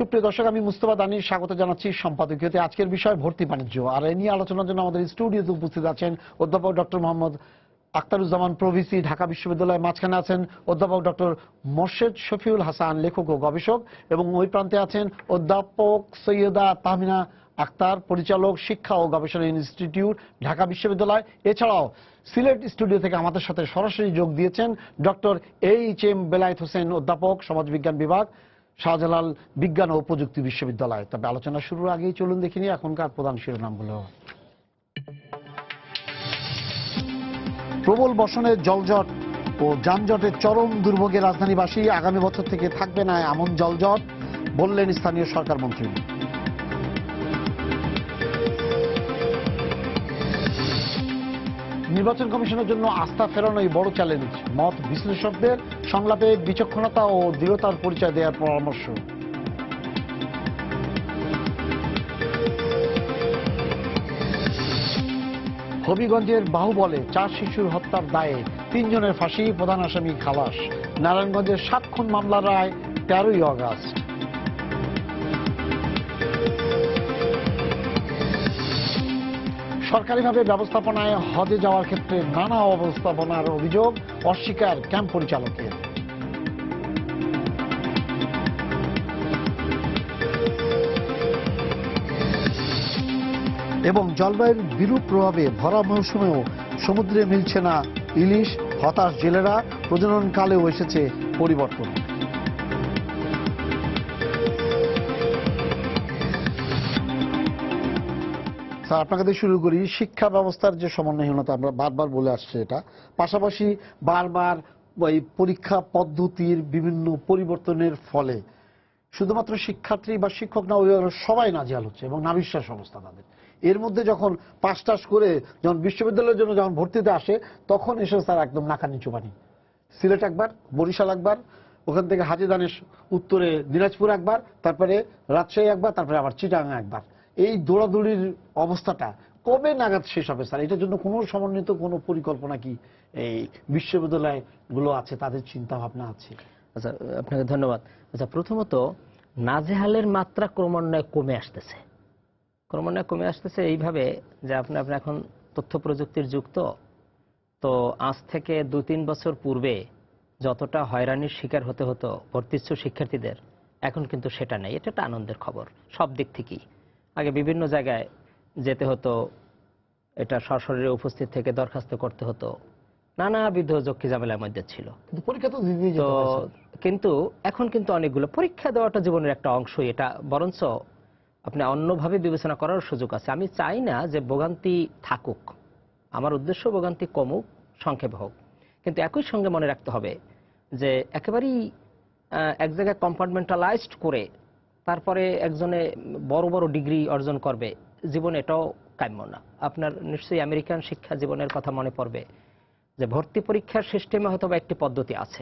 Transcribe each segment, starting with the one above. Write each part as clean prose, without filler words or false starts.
সুপ্রিয় দর্শক, আমি মুস্তফা দানির স্বাগত জানাচ্ছি সম্পাদকীয়তে। আজকের বিষয় ভর্তি বাণিজ্য, আর এ নিয়ে আলোচনার জন্য আমাদের স্টুডিওতে উপস্থিত আছেন অধ্যাপক ডক্টর মোহাম্মদ আখতারুজ্জামান প্রভিসি, ঢাকা বিশ্ববিদ্যালয়। মাঝখানে আছেন অধ্যাপক ডক্টর মোর্শেদ শফিউল হাসান, লেখক ও গবেষক, এবং ওই প্রান্তে আছেন অধ্যাপক সৈয়দা তাহমিনা আক্তার, পরিচালক, শিক্ষা ও গবেষণা ইনস্টিটিউট, ঢাকা বিশ্ববিদ্যালয়। এছাড়াও সিলেট স্টুডিও থেকে আমাদের সাথে সরাসরি যোগ দিয়েছেন ডক্টর এইচ.এম. বেলায়েত হোসেন, অধ্যাপক, সমাজবিজ্ঞান বিভাগ, শাহজালাল বিজ্ঞান ও প্রযুক্তি বিশ্ববিদ্যালয়। তবে আলোচনা শুরুর আগেই চলুন দেখে নিই এখনকার প্রধান শিরোনামগুলো। প্রবল বর্ষণের জলজট ও যানজটের চরম দুর্ভোগে রাজধানীবাসী। আগামী বছর থেকে থাকবে না এমন জলজট, বললেন স্থানীয় সরকার মন্ত্রী। নির্বাচন কমিশনের জন্য আস্থা ফেরানোই বড় চ্যালেঞ্জ, মত বিশ্লেষকদের। সংলাপে বিচক্ষণতা ও দৃঢ়তার পরিচয় দেওয়ার পরামর্শ। হবিগঞ্জের বাহুবলে 4 শিশুর হত্যার দায়ে 3 জনের ফাঁসি, প্রধান আসামি খালাস। নারায়ণগঞ্জের 7 খুন মামলার রায় 13ই আগস্ট। সরকারিভাবে ব্যবস্থাপনায় হজে যাওয়ার ক্ষেত্রে নানা অব্যবস্থাপনার অভিযোগ, অস্বীকার ক্যাম্প পরিচালকের। এবং জলবায়ুর বিরূপ প্রভাবে ভরা মৌসুমেও সমুদ্রে মিলছে না ইলিশ, হতাশ জেলেরা। প্রজননকালেও এসেছে পরিবর্তন। আপনাকে দিয়ে শুরু করি। শিক্ষা ব্যবস্থার যে সমন্বয়হীনতা, আমরা বারবার বলে আসছি এটা, পাশাপাশি বারবার ওই পরীক্ষা পদ্ধতির বিভিন্ন পরিবর্তনের ফলে শুধুমাত্র শিক্ষার্থী বা শিক্ষক না, সবাই নাজেহাল হচ্ছে এবং নাভিশ্বাস অবস্থা তাদের। এর মধ্যে যখন পাস টাস করে যখন বিশ্ববিদ্যালয়ের জন্য যখন ভর্তিতে আসে, তখন এসে তার একদম নাকা নিচু পানি। সিলেট একবার, বরিশাল একবার, ওখান থেকে হাজীদানের উত্তরে দিনাজপুর একবার, তারপরে রাজশাহী একবার, তারপরে আবার চিটাগাং একবার। এই দৌড়াদৌড়ির অবস্থাটা কবে নাগাদ শেষ হবে স্যার? এটার জন্য কোনো সমন্বিত কোনো পরিকল্পনা কি এই বিশ্ববিদ্যালয়গুলো আছে, তাদের চিন্তা ভাবনা আছে? আচ্ছা, আপনাকে ধন্যবাদ। আচ্ছা, প্রথমত নাজেহালের মাত্রা ক্রমান্বয়ে কমে আসতেছে এইভাবে যে আপনি এখন তথ্য প্রযুক্তির যুগ, তো আজ থেকে 2-3 বছর পূর্বে যতটা হয়রানির শিকার হতে হতো ভর্তিচ্ছু শিক্ষার্থীদের, এখন কিন্তু সেটা নেই। এটা একটা আনন্দের খবর সব দিক থেকেই। আগে বিভিন্ন জায়গায় যেতে হতো, এটা সশরীরে উপস্থিত থেকে দরখাস্ত করতে হতো, নানাবিধ ঝক্কি ঝামেলার মধ্যে ছিল। কিন্তু এখন কিন্তু অনেকগুলো পরীক্ষা দেওয়াটা জীবনের একটা অংশই। এটা বরঞ্চ আপনি অন্যভাবে বিবেচনা করার সুযোগ আছে। আমি চাই না যে ভোগান্তি থাকুক, আমার উদ্দেশ্য ভোগান্তি কমুক, সংক্ষেপ হোক। কিন্তু একই সঙ্গে মনে রাখতে হবে যে একেবারেই এক জায়গায় কম্পার্টমেন্টালাইজড করে তারপরে একজনে বড় বড় ডিগ্রি অর্জন করবে, জীবন এটাও কাম্য না। আপনার নিশ্চয়ই আমেরিকান শিক্ষা জীবনের কথা মনে পড়বে যে ভর্তি পরীক্ষার সিস্টেমে হয়তো একটি পদ্ধতি আছে,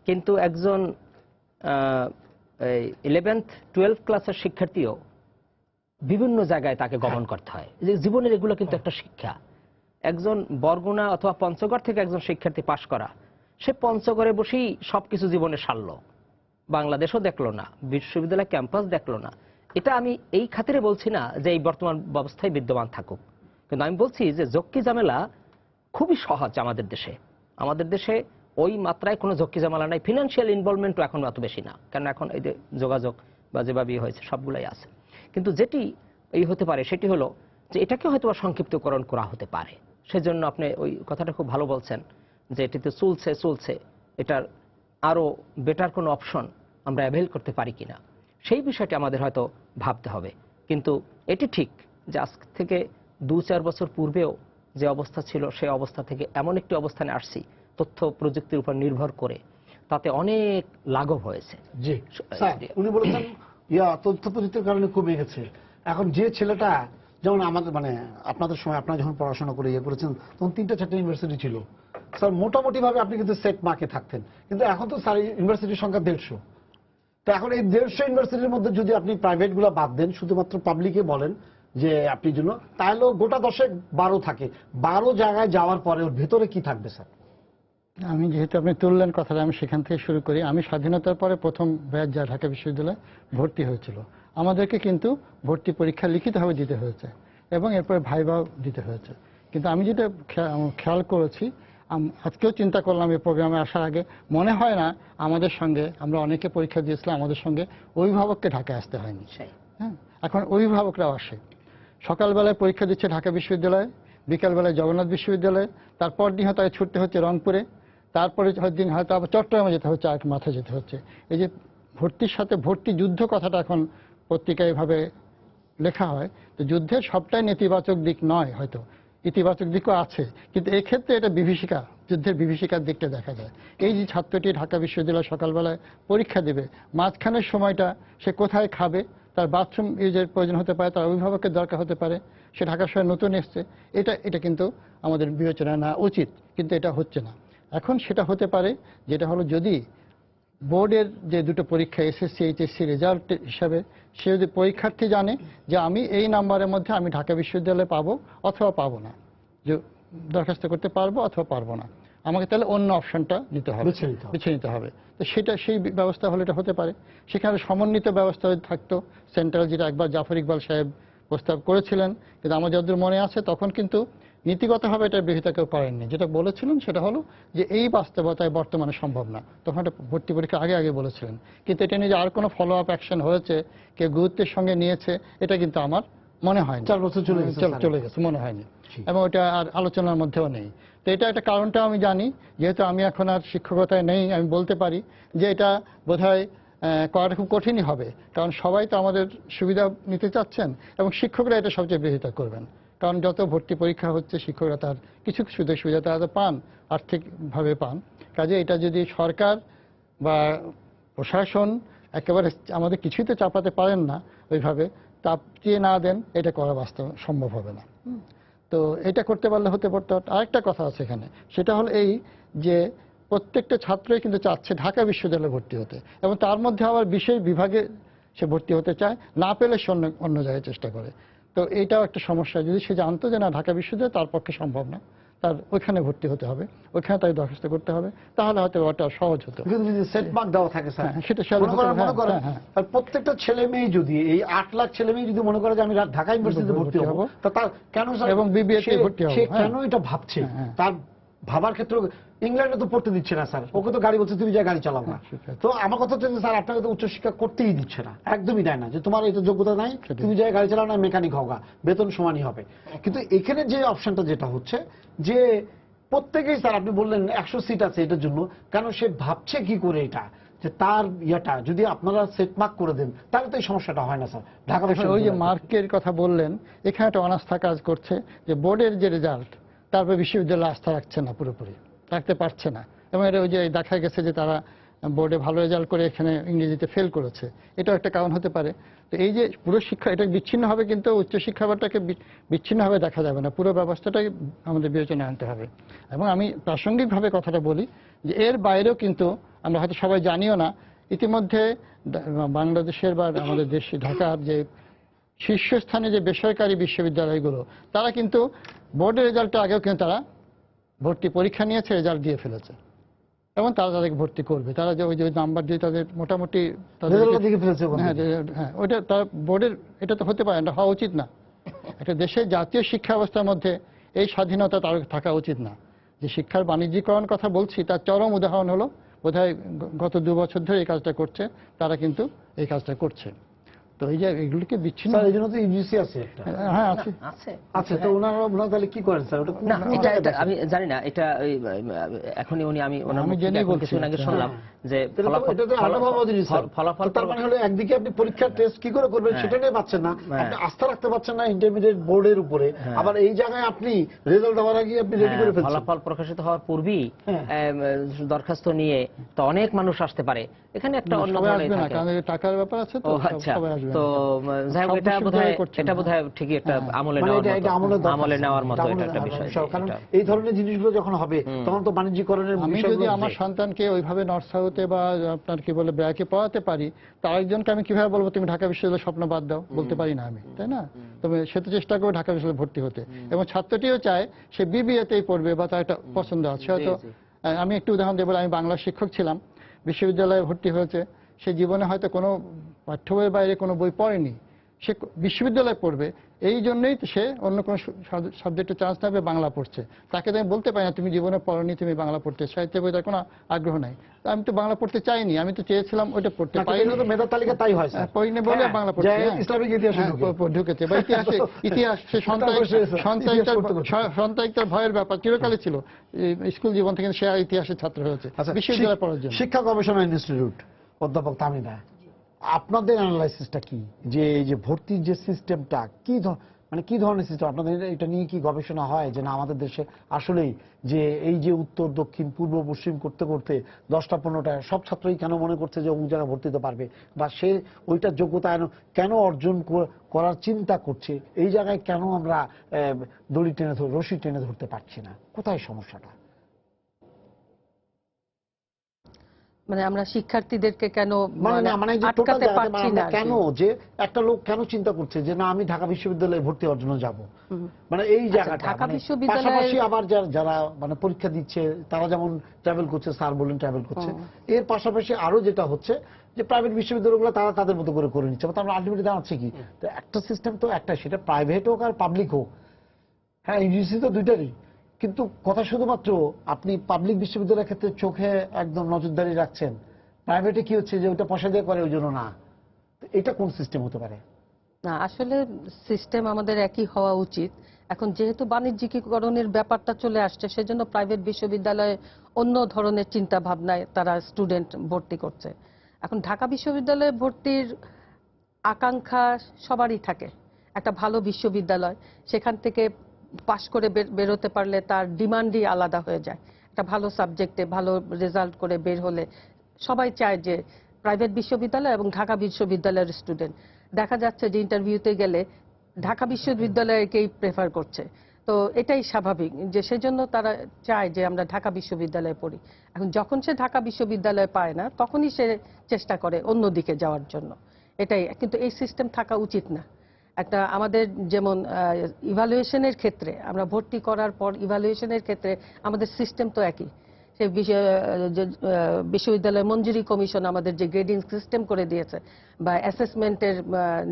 কিন্তু একজন 11th 12th ক্লাসের শিক্ষার্থীও বিভিন্ন জায়গায় তাকে গমন করতে হয়। জীবনের এগুলো কিন্তু একটা শিক্ষা। একজন বরগুনা অথবা পঞ্চগড় থেকে একজন শিক্ষার্থী পাশ করা, সে পঞ্চগড়ে বসেই সবকিছু জীবনে সারল, বাংলাদেশও দেখলো না, বিশ্ববিদ্যালয় ক্যাম্পাস দেখলো না। এটা আমি এই খাতিরে বলছি না যে এই বর্তমান ব্যবস্থায় বিদ্যমান থাকুক, কিন্তু আমি বলছি যে ঝক্কি ঝামেলা খুবই সহজ আমাদের দেশে ওই মাত্রায় কোনো ঝক্কি ঝামেলা নাই। ফিনান্সিয়াল ইনভলভমেন্টও এখন এত বেশি না, কারণ এখন এই যে যোগাযোগ বা যেভাবে হয়েছে সবগুলাই আছে। কিন্তু যেটি এই হতে পারে সেটি হলো যে এটাকে হয়তো সংক্ষিপ্তকরণ করা হতে পারে। সেজন্য আপনি ওই কথাটা খুব ভালো বলছেন যে এটিতে চলছে, এটার আরো বেটার কোনো অপশন আমরা অ্যাভেল করতে পারি কিনা, সেই বিষয়টি আমাদের হয়তো ভাবতে হবে। কিন্তু এটি ঠিক যে আজ থেকে 2-4 বছর পূর্বেও যে অবস্থা ছিল সেই অবস্থা থেকে এমন একটি অবস্থানে আসছি তথ্য প্রযুক্তির উপর নির্ভর করে, তাতে অনেক লাঘব হয়েছে। জি স্যার, উনি বলেছেন তথ্য প্রযুক্তির কারণে কমে গেছে। এখন যে ছেলেটা, যেমন আমাদের আপনাদের সময় আপনারা যখন পড়াশোনা করে করেছেন তখন 3-4টা ইউনিভার্সিটি ছিল স্যার, মোটামুটি ভাবে আপনি কিন্তু সেট মার্কে থাকতেন। কিন্তু এখন তো স্যার ইউনিভার্সিটির সংখ্যা 150। তো এখন এই 150 ইউনিভার্সিটির মধ্যে যদি আপনি প্রাইভেট গুলো বাদ দেন, শুধুমাত্র পাবলিকে বলেন যে আপনি জন্য, তাহলেও গোটা 10-12 থাকে। 12 জায়গায় যাওয়ার পরে ওর ভেতরে কি থাকবে স্যার? আমি যেহেতু আপনি তুললেন কথাটা, আমি সেখান থেকে শুরু করি। আমি স্বাধীনতার পরে প্রথম ব্যাচ যা ঢাকা বিশ্ববিদ্যালয়ে ভর্তি হয়েছিল, আমাদেরকে কিন্তু ভর্তি পরীক্ষা লিখিতভাবে দিতে হয়েছে এবং এরপরে ভাইভাও দিতে হয়েছে। কিন্তু আমি যেটা খেয়াল করেছি, আজকেও চিন্তা করলাম এই প্রোগ্রামে আসার আগে, মনে হয় না আমাদের সঙ্গে, আমরা অনেকে পরীক্ষা দিয়েছিলাম, আমাদের সঙ্গে অভিভাবককে ঢাকায় আসতে হয়নি। হ্যাঁ, এখন অভিভাবকরাও আসে, সকালবেলায় পরীক্ষা দিচ্ছে ঢাকা বিশ্ববিদ্যালয়ে, বিকালবেলায় জগন্নাথ বিশ্ববিদ্যালয়ে, তারপর দিন হয়তো ছুটতে হচ্ছে রংপুরে, তারপরে দিন হয়তো আবার চট্টগ্রামে যেতে হচ্ছে, আর মাথায় যেতে হচ্ছে। এই যে ভর্তির সাথে ভর্তি যুদ্ধ কথাটা এখন পত্রিকায় এভাবে লেখা হয়, তো যুদ্ধের সবটাই নেতিবাচক দিক নয়, হয়তো ইতিবাচক দিকও আছে, কিন্তু এক্ষেত্রে এটা বিভীষিকা, যুদ্ধের বিভীষিকার দিকটা দেখা যায়। এই যে ছাত্রটি ঢাকা বিশ্ববিদ্যালয়ে সকালবেলায় পরীক্ষা দেবে, মাঝখানের সময়টা সে কোথায় খাবে, তার বাথরুম ইউজের প্রয়োজন হতে পারে, তার অভিভাবকের দরকার হতে পারে, সে ঢাকার শহরে নতুন এসছে, এটা কিন্তু আমাদের বিবেচনা না উচিত, কিন্তু এটা হচ্ছে না। এখন সেটা হতে পারে, যেটা হলো যদি বোর্ডের যে দুটো পরীক্ষা এসএসসি এইচএসসি রেজাল্ট হিসাবে সে যদি পরীক্ষার্থী জানে যে আমি এই নাম্বারের মধ্যে আমি ঢাকা বিশ্ববিদ্যালয়ে পাবো অথবা পাবো না, যে দরখাস্ত করতে পারবো অথবা পারবো না, আমাকে তাহলে অন্য অপশনটা নিতে হবে, বেছে নিতে হবে। তো সেটা সেই ব্যবস্থা হলে এটা হতে পারে। সেখানে সমন্বিত ব্যবস্থা থাকতো সেন্ট্রাল, যেটা একবার জাফর ইকবাল সাহেব প্রস্তাব করেছিলেন, কিন্তু আমার যতদূর মনে আছে তখন কিন্তু নীতিগতভাবে এটা বিহিত কেউ করেননি। যেটা বলেছিলেন সেটা হলো যে এই বাস্তবতায় বর্তমানে সম্ভব না, তখন এটা ভর্তি পরীক্ষা আগে বলেছিলেন, কিন্তু এটা নিয়ে যে আর কোনো ফলো আপ অ্যাকশন হয়েছে, কেউ গুরুত্বের সঙ্গে নিয়েছে, এটা কিন্তু আমার মনে হয়নি। 4 বছর চলে গেছে, মনে হয়নি, এবং এটা আর আলোচনার মধ্যেও নেই। তো এটা একটা কারণটা আমি জানি, যেহেতু আমি এখন আর শিক্ষকতায় নেই, আমি বলতে পারি যে এটা বোধহয় করাটা খুব কঠিনই হবে, কারণ সবাই তো আমাদের সুবিধা নিতে চাচ্ছেন, এবং শিক্ষকরা এটা সবচেয়ে বিরোধিতা করবেন, কারণ যত ভর্তি পরীক্ষা হচ্ছে শিক্ষকরা তার কিছু সুযোগ সুবিধা তারা পান, আর্থিকভাবে পান। কাজে এটা যদি সরকার বা প্রশাসন একেবারে আমাদের কিছুই তো চাপাতে পারেন না, ওইভাবে চাপিয়ে না দেন, এটা করা বাস্তব সম্ভব হবে না। তো এটা করতে পারলে হতে পারতো। আরেকটা কথা আছে এখানে, সেটা হলো এই যে প্রত্যেকটা ছাত্রই কিন্তু চাচ্ছে ঢাকা বিশ্ববিদ্যালয়ে ভর্তি হতে, এবং তার মধ্যে আবার বিশেষ বিভাগে সে ভর্তি হতে চায়, না পেলে সে অন্য জায়গায় চেষ্টা করে। তো এইটাও একটা সমস্যা, যদি সে জানতো যে না ঢাকা বিশ্ববিদ্যালয় তার পক্ষে সম্ভব না, তার ওইখানে ভর্তি হতে হবে, ওইখানে তাকে দরখাস্ত করতে হবে, তাহলে হয়তো ওটা সহজ হতো। কিন্তু যদি সেট মার্ক দেওয়া থাকে স্যার, সেটা মনে করেন আর প্রত্যেকটা ছেলে মেয়ে যদি এই 8 লাখ ছেলে মেয়ে যদি মনে করে যে আমি ঢাকা ইউনিভার্সিটিতে ভর্তি হব, তা তার কেন স্যার, এবং বিবিএতে ভর্তি হবে, সে কেন এটা ভাবছে? তার ভাবার ক্ষেত্রে ইংল্যান্ডে তো পড়তে দিচ্ছে না স্যার, ওকে তো গাড়ি বলছে তুমি যা গাড়ি চালাও না। তো আমার কথা হচ্ছে স্যার, আপনাকে তো উচ্চশিক্ষা করতেই দিচ্ছে না, একদমই দেয় না, যে তোমার এই তো যোগ্যতা নাই, তুমি যাই গাড়ি চালাও না, মেকানিক হওয়া, বেতন সমানই হবে। কিন্তু এখানে যে অপশনটা যেটা হচ্ছে যে প্রত্যেকেই স্যার, আপনি বললেন 100 সিট আছে এটার জন্য, কেন সে ভাবছে কি করে এটা, যে তার ইয়েটা যদি আপনারা সেট মার্ক করে দেন তাহলে তো এই সমস্যাটা হয় না স্যার। ঢাকা ওই যে মার্কের কথা বললেন, এখানে একটা অনাস্থা কাজ করছে, যে বোর্ডের যে রেজাল্ট তারপরে বিশ্ববিদ্যালয় আস্থা রাখছে না, পুরোপুরি রাখতে পারছে না, এবং এটা ওই যে দেখা গেছে যে তারা বোর্ডে ভালো রেজাল্ট করে এখানে ইংরেজিতে ফেল করেছে, এটাও একটা কারণ হতে পারে। তো এই যে পুরো শিক্ষা, এটা বিচ্ছিন্ন হবে, কিন্তু উচ্চশিক্ষাটাকে বিচ্ছিন্নভাবে দেখা যাবে না, পুরো ব্যবস্থাটাই আমাদের বিবেচনায় আনতে হবে। এবং আমি প্রাসঙ্গিকভাবে কথাটা বলি যে এর বাইরেও কিন্তু আমরা হয়তো সবাই জানিও না, ইতিমধ্যে বাংলাদেশের বা আমাদের দেশে ঢাকার যে শীর্ষস্থানে যে বেসরকারি বিশ্ববিদ্যালয়গুলো, তারা কিন্তু বোর্ডের রেজাল্টের আগেও কিন্তু তারা ভর্তি পরীক্ষা নিয়েছে, রেজাল্ট দিয়ে ফেলেছে, এবং তারা তাদেরকে ভর্তি করবে। তারা যে ওই যে নাম্বার দিয়ে তাদের মোটামুটি হ্যাঁ, ওইটা তার বোর্ডের, এটা তো হতে পারে না, হওয়া উচিত না। একটা দেশের জাতীয় শিক্ষা ব্যবস্থার মধ্যে এই স্বাধীনতা তার থাকা উচিত না। যে শিক্ষার বাণিজ্যিকরণ কথা বলছি, তার চরম উদাহরণ হলো বোধহয় গত 2 বছর ধরে এই কাজটা করছে, তারা কিন্তু এই কাজটা করছে। তো এই যে এগুলিকে বিচ্ছিন্ন, এই জন্য তো ইউজিসি আছে একটা। হ্যাঁ আছে। তো ওনারা তাহলে কি করেন স্যার? ওটা না, এটা আমি জানি না, এটা এখনই আমি ওনার মুখে কিছুদিন আগে শুনলাম যে ফলাফল, তার মানে হলো একদিকে আপনি পরীক্ষার টেস্ট কি করে করবেন সেটা নিয়ে পাচ্ছেন না, আপনি আস্থা রাখতে পারছেন না ইন্টারমিডিয়েট বোর্ডের উপরে, আবার এই জায়গায় আপনি রেজাল্ট দেওয়ার আগে আপনি রেডি করে ফেলছেন। ফলাফল প্রকাশিত হওয়ার পূর্বেই দরখাস্ত নিয়ে তো অনেক মানুষ আসতে পারে, এখানে একটা অন্য ধরনের টাকার ব্যাপার আছে, তো সবাই আসবে। তো যাই হোক, এটা বোধহয় ঠিকই একটা আমলে নেওয়ার মতো এটা একটা বিষয়। কারণ এই ধরনের জিনিসগুলো যখন হবে তখন তো বাণিজ্যিকরণের আমি যদি আমার সন্তানকে ওইভাবে নর্থ সাউথে বা আপনার কি বলে ব্র্যাকে পড়াতে পারি, তার একজনকে আমি কিভাবে বলবো তুমি ঢাকা বিশ্ববিদ্যালয়ের স্বপ্ন বাদ দাও, বলতে পারি না আমি, তাই না? তবে সে তো চেষ্টা করবে ঢাকা বিশ্ববিদ্যালয়ে ভর্তি হতে, এবং ছাত্রটিও চায় সে বিবিএতেই পড়বে, বা তার একটা পছন্দ আছে, হয়তো আমি একটু উদাহরণ দেবো, আমি বাংলা শিক্ষক ছিলাম, বিশ্ববিদ্যালয়ে ভর্তি হয়েছে, সে জীবনে হয়তো কোনো পাঠ্য বইয়ের বাইরে কোনো বই পড়েনি, সে বিশ্ববিদ্যালয়ে পড়বে, এই জন্যই তো সে অন্য কোনো সাবজেক্টে চান্স নেবে, বাংলা পড়ছে। তাকে তো আমি বলতে পারি না তুমি জীবনে পড়নি, তুমি বাংলা পড়তে, সাহিত্যের বই তার কোনো আগ্রহ নাই। আমি তো বাংলা পড়তে চাইনি, আমি তো চেয়েছিলাম ওইটা পড়তে পারিনি, মেধার তালিকা তাই হয় স্যার, পড়িনি বলে বাংলা পড়তে ইসলামিক ইতিহাসে ঢুকেছে, বা ইতিহাসে ইতিহাস সে সন্তানিকতার ভয়ের ব্যাপার চিরকালই ছিল, স্কুল জীবন থেকে সে ইতিহাসের ছাত্র হয়েছে বিশ্ববিদ্যালয়ে পড়ার জন্য। শিক্ষা গবেষণা ইনস্টিটিউট, অধ্যাপক তামিদা, আপনাদের অ্যানালাইসিসটা কি, যে এই যে ভর্তির যে সিস্টেমটা কি মানে কি ধরনের সিস্টেম, আপনাদের এটা নিয়ে কি গবেষণা হয় যে না আমাদের দেশে আসলেই যে এই যে উত্তর দক্ষিণ পূর্ব পশ্চিম করতে করতে 10টা 15টা সব ছাত্রই কেন মনে করছে যে অমুক জায়গায় ভর্তি হতে পারবে, বা সে ওইটার যোগ্যতা কেন অর্জন করার চিন্তা করছে, এই জায়গায় কেন আমরা দড়ি টেনে রশি টেনে ধরতে পারছি না, কোথায় সমস্যাটা? মানে আমরা শিক্ষার্থীদেরকে কেন মানে আটকাতে পারছি না, কেন যে একটা লোক কেন চিন্তা করছে যে না আমি ঢাকা বিশ্ববিদ্যালয়ে ভর্তি হওয়ার জন্য যাব, মানে এই জায়গাটা ঢাকা মানে বিশ্ববিদ্যালয়ে পাশাপাশি আবার যারা মানে পরীক্ষা দিচ্ছে তারা যেমন ট্রাভেল করছে, স্যার বললেন ট্রাভেল করছে, এর পাশাপাশি আরো যেটা হচ্ছে যে প্রাইভেট বিশ্ববিদ্যালয়গুলো তারা তাদের মতো করে নিচ্ছে, আমরা আলটিমেটলি দাঁড়াচ্ছে কি, তো একটা সিস্টেম তো একটা, সেটা প্রাইভেট হোক আর পাবলিক হোক, হ্যাঁ ইউনিভার্সিটি তো দুইটারই, কিন্তু কথা শুধুমাত্র আপনি পাবলিক বিশ্ববিদ্যালয়ের ক্ষেত্রে চোখে একদম নজরদারি রাখছেন, প্রাইভেটে কি হচ্ছে যে ওটা পয়সা দিয়ে করে ওই জন্য না, এটা কোন সিস্টেম হতে পারে? না আসলে সিস্টেম আমাদের একই হওয়া উচিত। এখন যেহেতু বাণিজ্যিকীকরণের ব্যাপারটা চলে আসছে, সেজন্য প্রাইভেট বিশ্ববিদ্যালয়ে অন্য ধরনের চিন্তা ভাবনায় তারা স্টুডেন্ট ভর্তি করছে। এখন ঢাকা বিশ্ববিদ্যালয়ে ভর্তির আকাঙ্ক্ষা সবারই থাকে, একটা ভালো বিশ্ববিদ্যালয়, সেখান থেকে পাশ করে বেরোতে পারলে তার ডিমান্ডই আলাদা হয়ে যায়। একটা ভালো সাবজেক্টে ভালো রেজাল্ট করে বের হলে সবাই চায় যে প্রাইভেট বিশ্ববিদ্যালয় এবং ঢাকা বিশ্ববিদ্যালয়ের স্টুডেন্ট দেখা যাচ্ছে যে ইন্টারভিউতে গেলে ঢাকা বিশ্ববিদ্যালয়কেই প্রেফার করছে। তো এটাই স্বাভাবিক যে সেজন্য তারা চায় যে আমরা ঢাকা বিশ্ববিদ্যালয়ে পড়ি। এখন যখন সে ঢাকা বিশ্ববিদ্যালয় পায় না, তখনই সে চেষ্টা করে অন্যদিকে যাওয়ার জন্য। এটাই, কিন্তু এই সিস্টেম থাকা উচিত না। একটা আমাদের যেমন ইভালুয়েশনের ক্ষেত্রে, আমরা ভর্তি করার পর ইভালুয়েশনের ক্ষেত্রে আমাদের সিস্টেম তো একই। সেই বিশ্ববিদ্যালয় মঞ্জুরি কমিশন আমাদের যে গ্রেডিং সিস্টেম করে দিয়েছে বা অ্যাসেসমেন্টের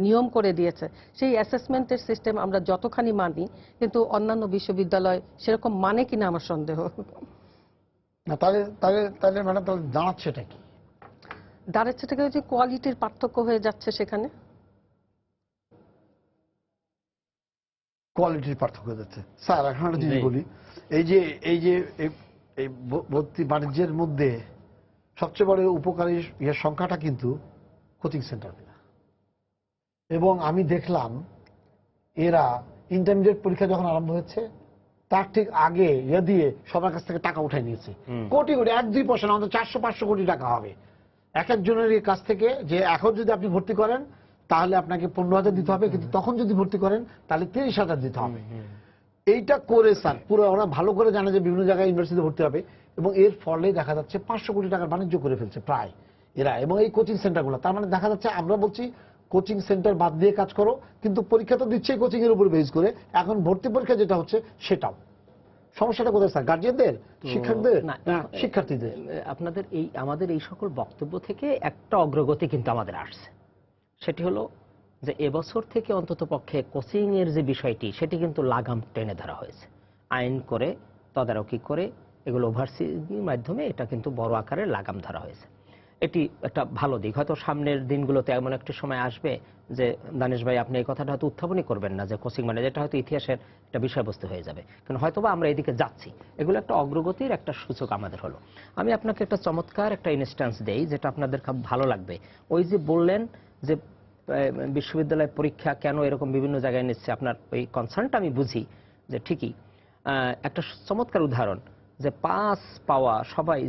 নিয়ম করে দিয়েছে, সেই অ্যাসেসমেন্টের সিস্টেম আমরা যতখানি মানি, কিন্তু অন্যান্য বিশ্ববিদ্যালয় সেরকম মানে কিনা আমার সন্দেহ। তাহলে ম্যাডাম তাহলে দাঁড়াচ্ছেটা কি? দাঁড়াচ্ছে থেকে যে কোয়ালিটির পার্থক্য হয়ে যাচ্ছে সেখানে, কোয়ালিটির পার্থক্য হয়ে যাচ্ছে। স্যার এখন একটা জিনিস বলি, এই যে এই ভর্তি বাণিজ্যের মধ্যে সবচেয়ে বড় উপকারী সংখ্যাটা কিন্তু কোচিং সেন্টার, এবং আমি দেখলাম এরা ইন্টারমিডিয়েট পরীক্ষা যখন আরম্ভ হয়েছে তার ঠিক আগে দিয়ে সবার কাছ থেকে টাকা উঠাই নিয়েছে, কোটি কোটি, 1-2% না, আমাদের 400-500 কোটি টাকা হবে এক একজনের কাছ থেকে, যে এখন যদি আপনি ভর্তি করেন তাহলে আপনাকে 15,000 দিতে হবে, কিন্তু তখন যদি ভর্তি করেন তাহলে 30,000 দিতে হবে। এইটা করে স্যার পুরো ওরা ভালো করে জানে যে বিভিন্ন জায়গায় ইউনিভার্সিটিতে ভর্তি হবে, এবং এর ফলে দেখা যাচ্ছে 500 কোটি টাকার বাণিজ্য করে ফেলছে প্রায় এরা, এবং এই কোচিং সেন্টারগুলো। তার মানে দেখা যাচ্ছে আমরা বলছি কোচিং সেন্টার বাদ দিয়ে কাজ করো, কিন্তু পরীক্ষা তো দিচ্ছে কোচিং এর উপর বেস করে, এখন ভর্তি পরীক্ষা যেটা হচ্ছে সেটাও। সমস্যাটা কোথায় স্যার, গার্জিয়ানদের, শিক্ষকদের, না শিক্ষার্থীদের? আপনাদের আমাদের এই সকল বক্তব্য থেকে একটা অগ্রগতি কিন্তু আমাদের আসছে, সেটি হলো যে এবছর থেকে অন্তত পক্ষে কোচিং এর যে বিষয়টি সেটি কিন্তু লাগাম টেনে ধরা হয়েছে, আইন করে তদারকি করে এগুলো ওভারসির মাধ্যমে এটা কিন্তু বড় আকারে লাগাম ধরা হয়েছে। এটি একটা ভালো দিক। হয়তো সামনের দিনগুলোতে এমন একটা সময় আসবে যে দানেশ ভাই আপনি এই কথাটা হয়তো উত্থাপনই করবেন না যে কোচিং মানে যেটা হয়তো ইতিহাসের একটা বিষয়বস্তু হয়ে যাবে, কারণ হয়তোবা আমরা এদিকে যাচ্ছি। এগুলো একটা অগ্রগতির একটা সূচক আমাদের হলো। আমি আপনাকে একটা চমৎকার একটা ইনস্ট্যান্স দেই যেটা আপনাদের খুব ভালো লাগবে। ওই যে বললেন যে বিশ্ববিদ্যালয় পরীক্ষা কেন এরকম বিভিন্ন জায়গায় নিচ্ছে, আপনার ওই কনসার্নটা আমি বুঝি যে ঠিকই। একটা চমৎকার উদাহরণ যে পাস পাওয়া সবাই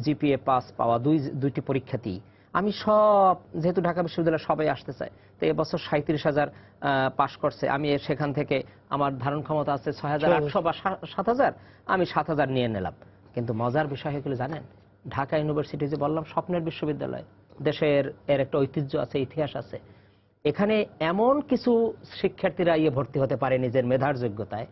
জিপিএ পাস পাওয়া দুইটি পরীক্ষাতেই আমি সব, যেহেতু ঢাকা বিশ্ববিদ্যালয় সবাই আসতে চায়, তো এবছর 37,000 পাস করছে, আমি সেখান থেকে আমার ধারণ ক্ষমতা আছে 6,800 বা 7,000, আমি 7,000 নিয়ে নিলাম। কিন্তু মজার বিষয় হয়ে গেলে জানেন, ঢাকা ইউনিভার্সিটি যে বললাম স্বপ্নের বিশ্ববিদ্যালয়, দেশের এর একটা ঐতিহ্য আছে, ইতিহাস আছে, এখানে এমন কিছু শিক্ষার্থীরা ভর্তি হতে পারে নিজের মেধার যোগ্যতায়,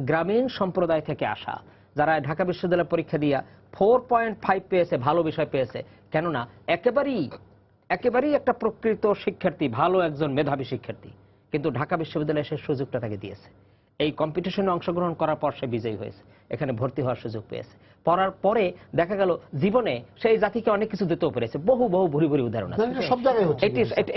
গ্রামীণ সম্প্রদায় থেকে আসা যারা ঢাকা বিশ্ববিদ্যালয়ে পরীক্ষা দিয়া 4.5 পেয়েছে, ভালো বিষয় পেয়েছে, কেননা একেবারেই একটা প্রকৃত শিক্ষার্থী, ভালো একজন মেধাবী শিক্ষার্থী, কিন্তু ঢাকা বিশ্ববিদ্যালয়ে সে সুযোগটা তাকে দিয়েছে। এই কম্পিটিশনে অংশগ্রহণ করার পর সে বিজয়ী হয়েছে, এখানে ভর্তি হওয়ার সুযোগ পেয়েছে। পড়ার পরে দেখা গেল জীবনে সেই জাতিকে অনেক কিছু দিতেও পেরেছে। বহু ভুরি উদাহরণ আছে। সব জায়গায় হচ্ছে,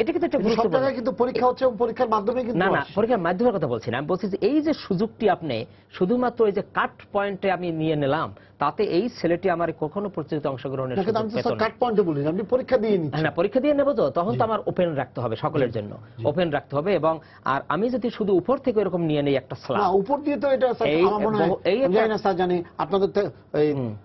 এটা কিন্তু একটা সব গুরুত্বপূর্ণ। জায়গায় কিন্তু পরীক্ষা হচ্ছে এবং পরীক্ষার মাধ্যমে কিন্তু না, পরীক্ষার মাধ্যমের কথা বলছি না, আমি বলছি যে এই যে সুযোগটি আপনি শুধুমাত্র এই যে কাট পয়েন্টে আমি নিয়ে নিলাম, তাতে এই ছেলেটি আমার কখনো প্রতিযোগিতা অংশগ্রহণের সুযোগ পেত না। কাট পয়েন্টে বলি আপনি পরীক্ষা দিয়ে নিচ্ছেন। না, পরীক্ষা দিয়ে নেব তো, তখন তো আমার ওপেন রাখতে হবে, সকলের জন্য ওপেন রাখতে হবে। এবং আর আমি যদি শুধু উপর থেকে এরকম নিয়ে নেই একটা স্ল্যাব, না উপর দিয়ে তো এটা আমার মনে হয় জানি না স্যার, জানি আপনাদের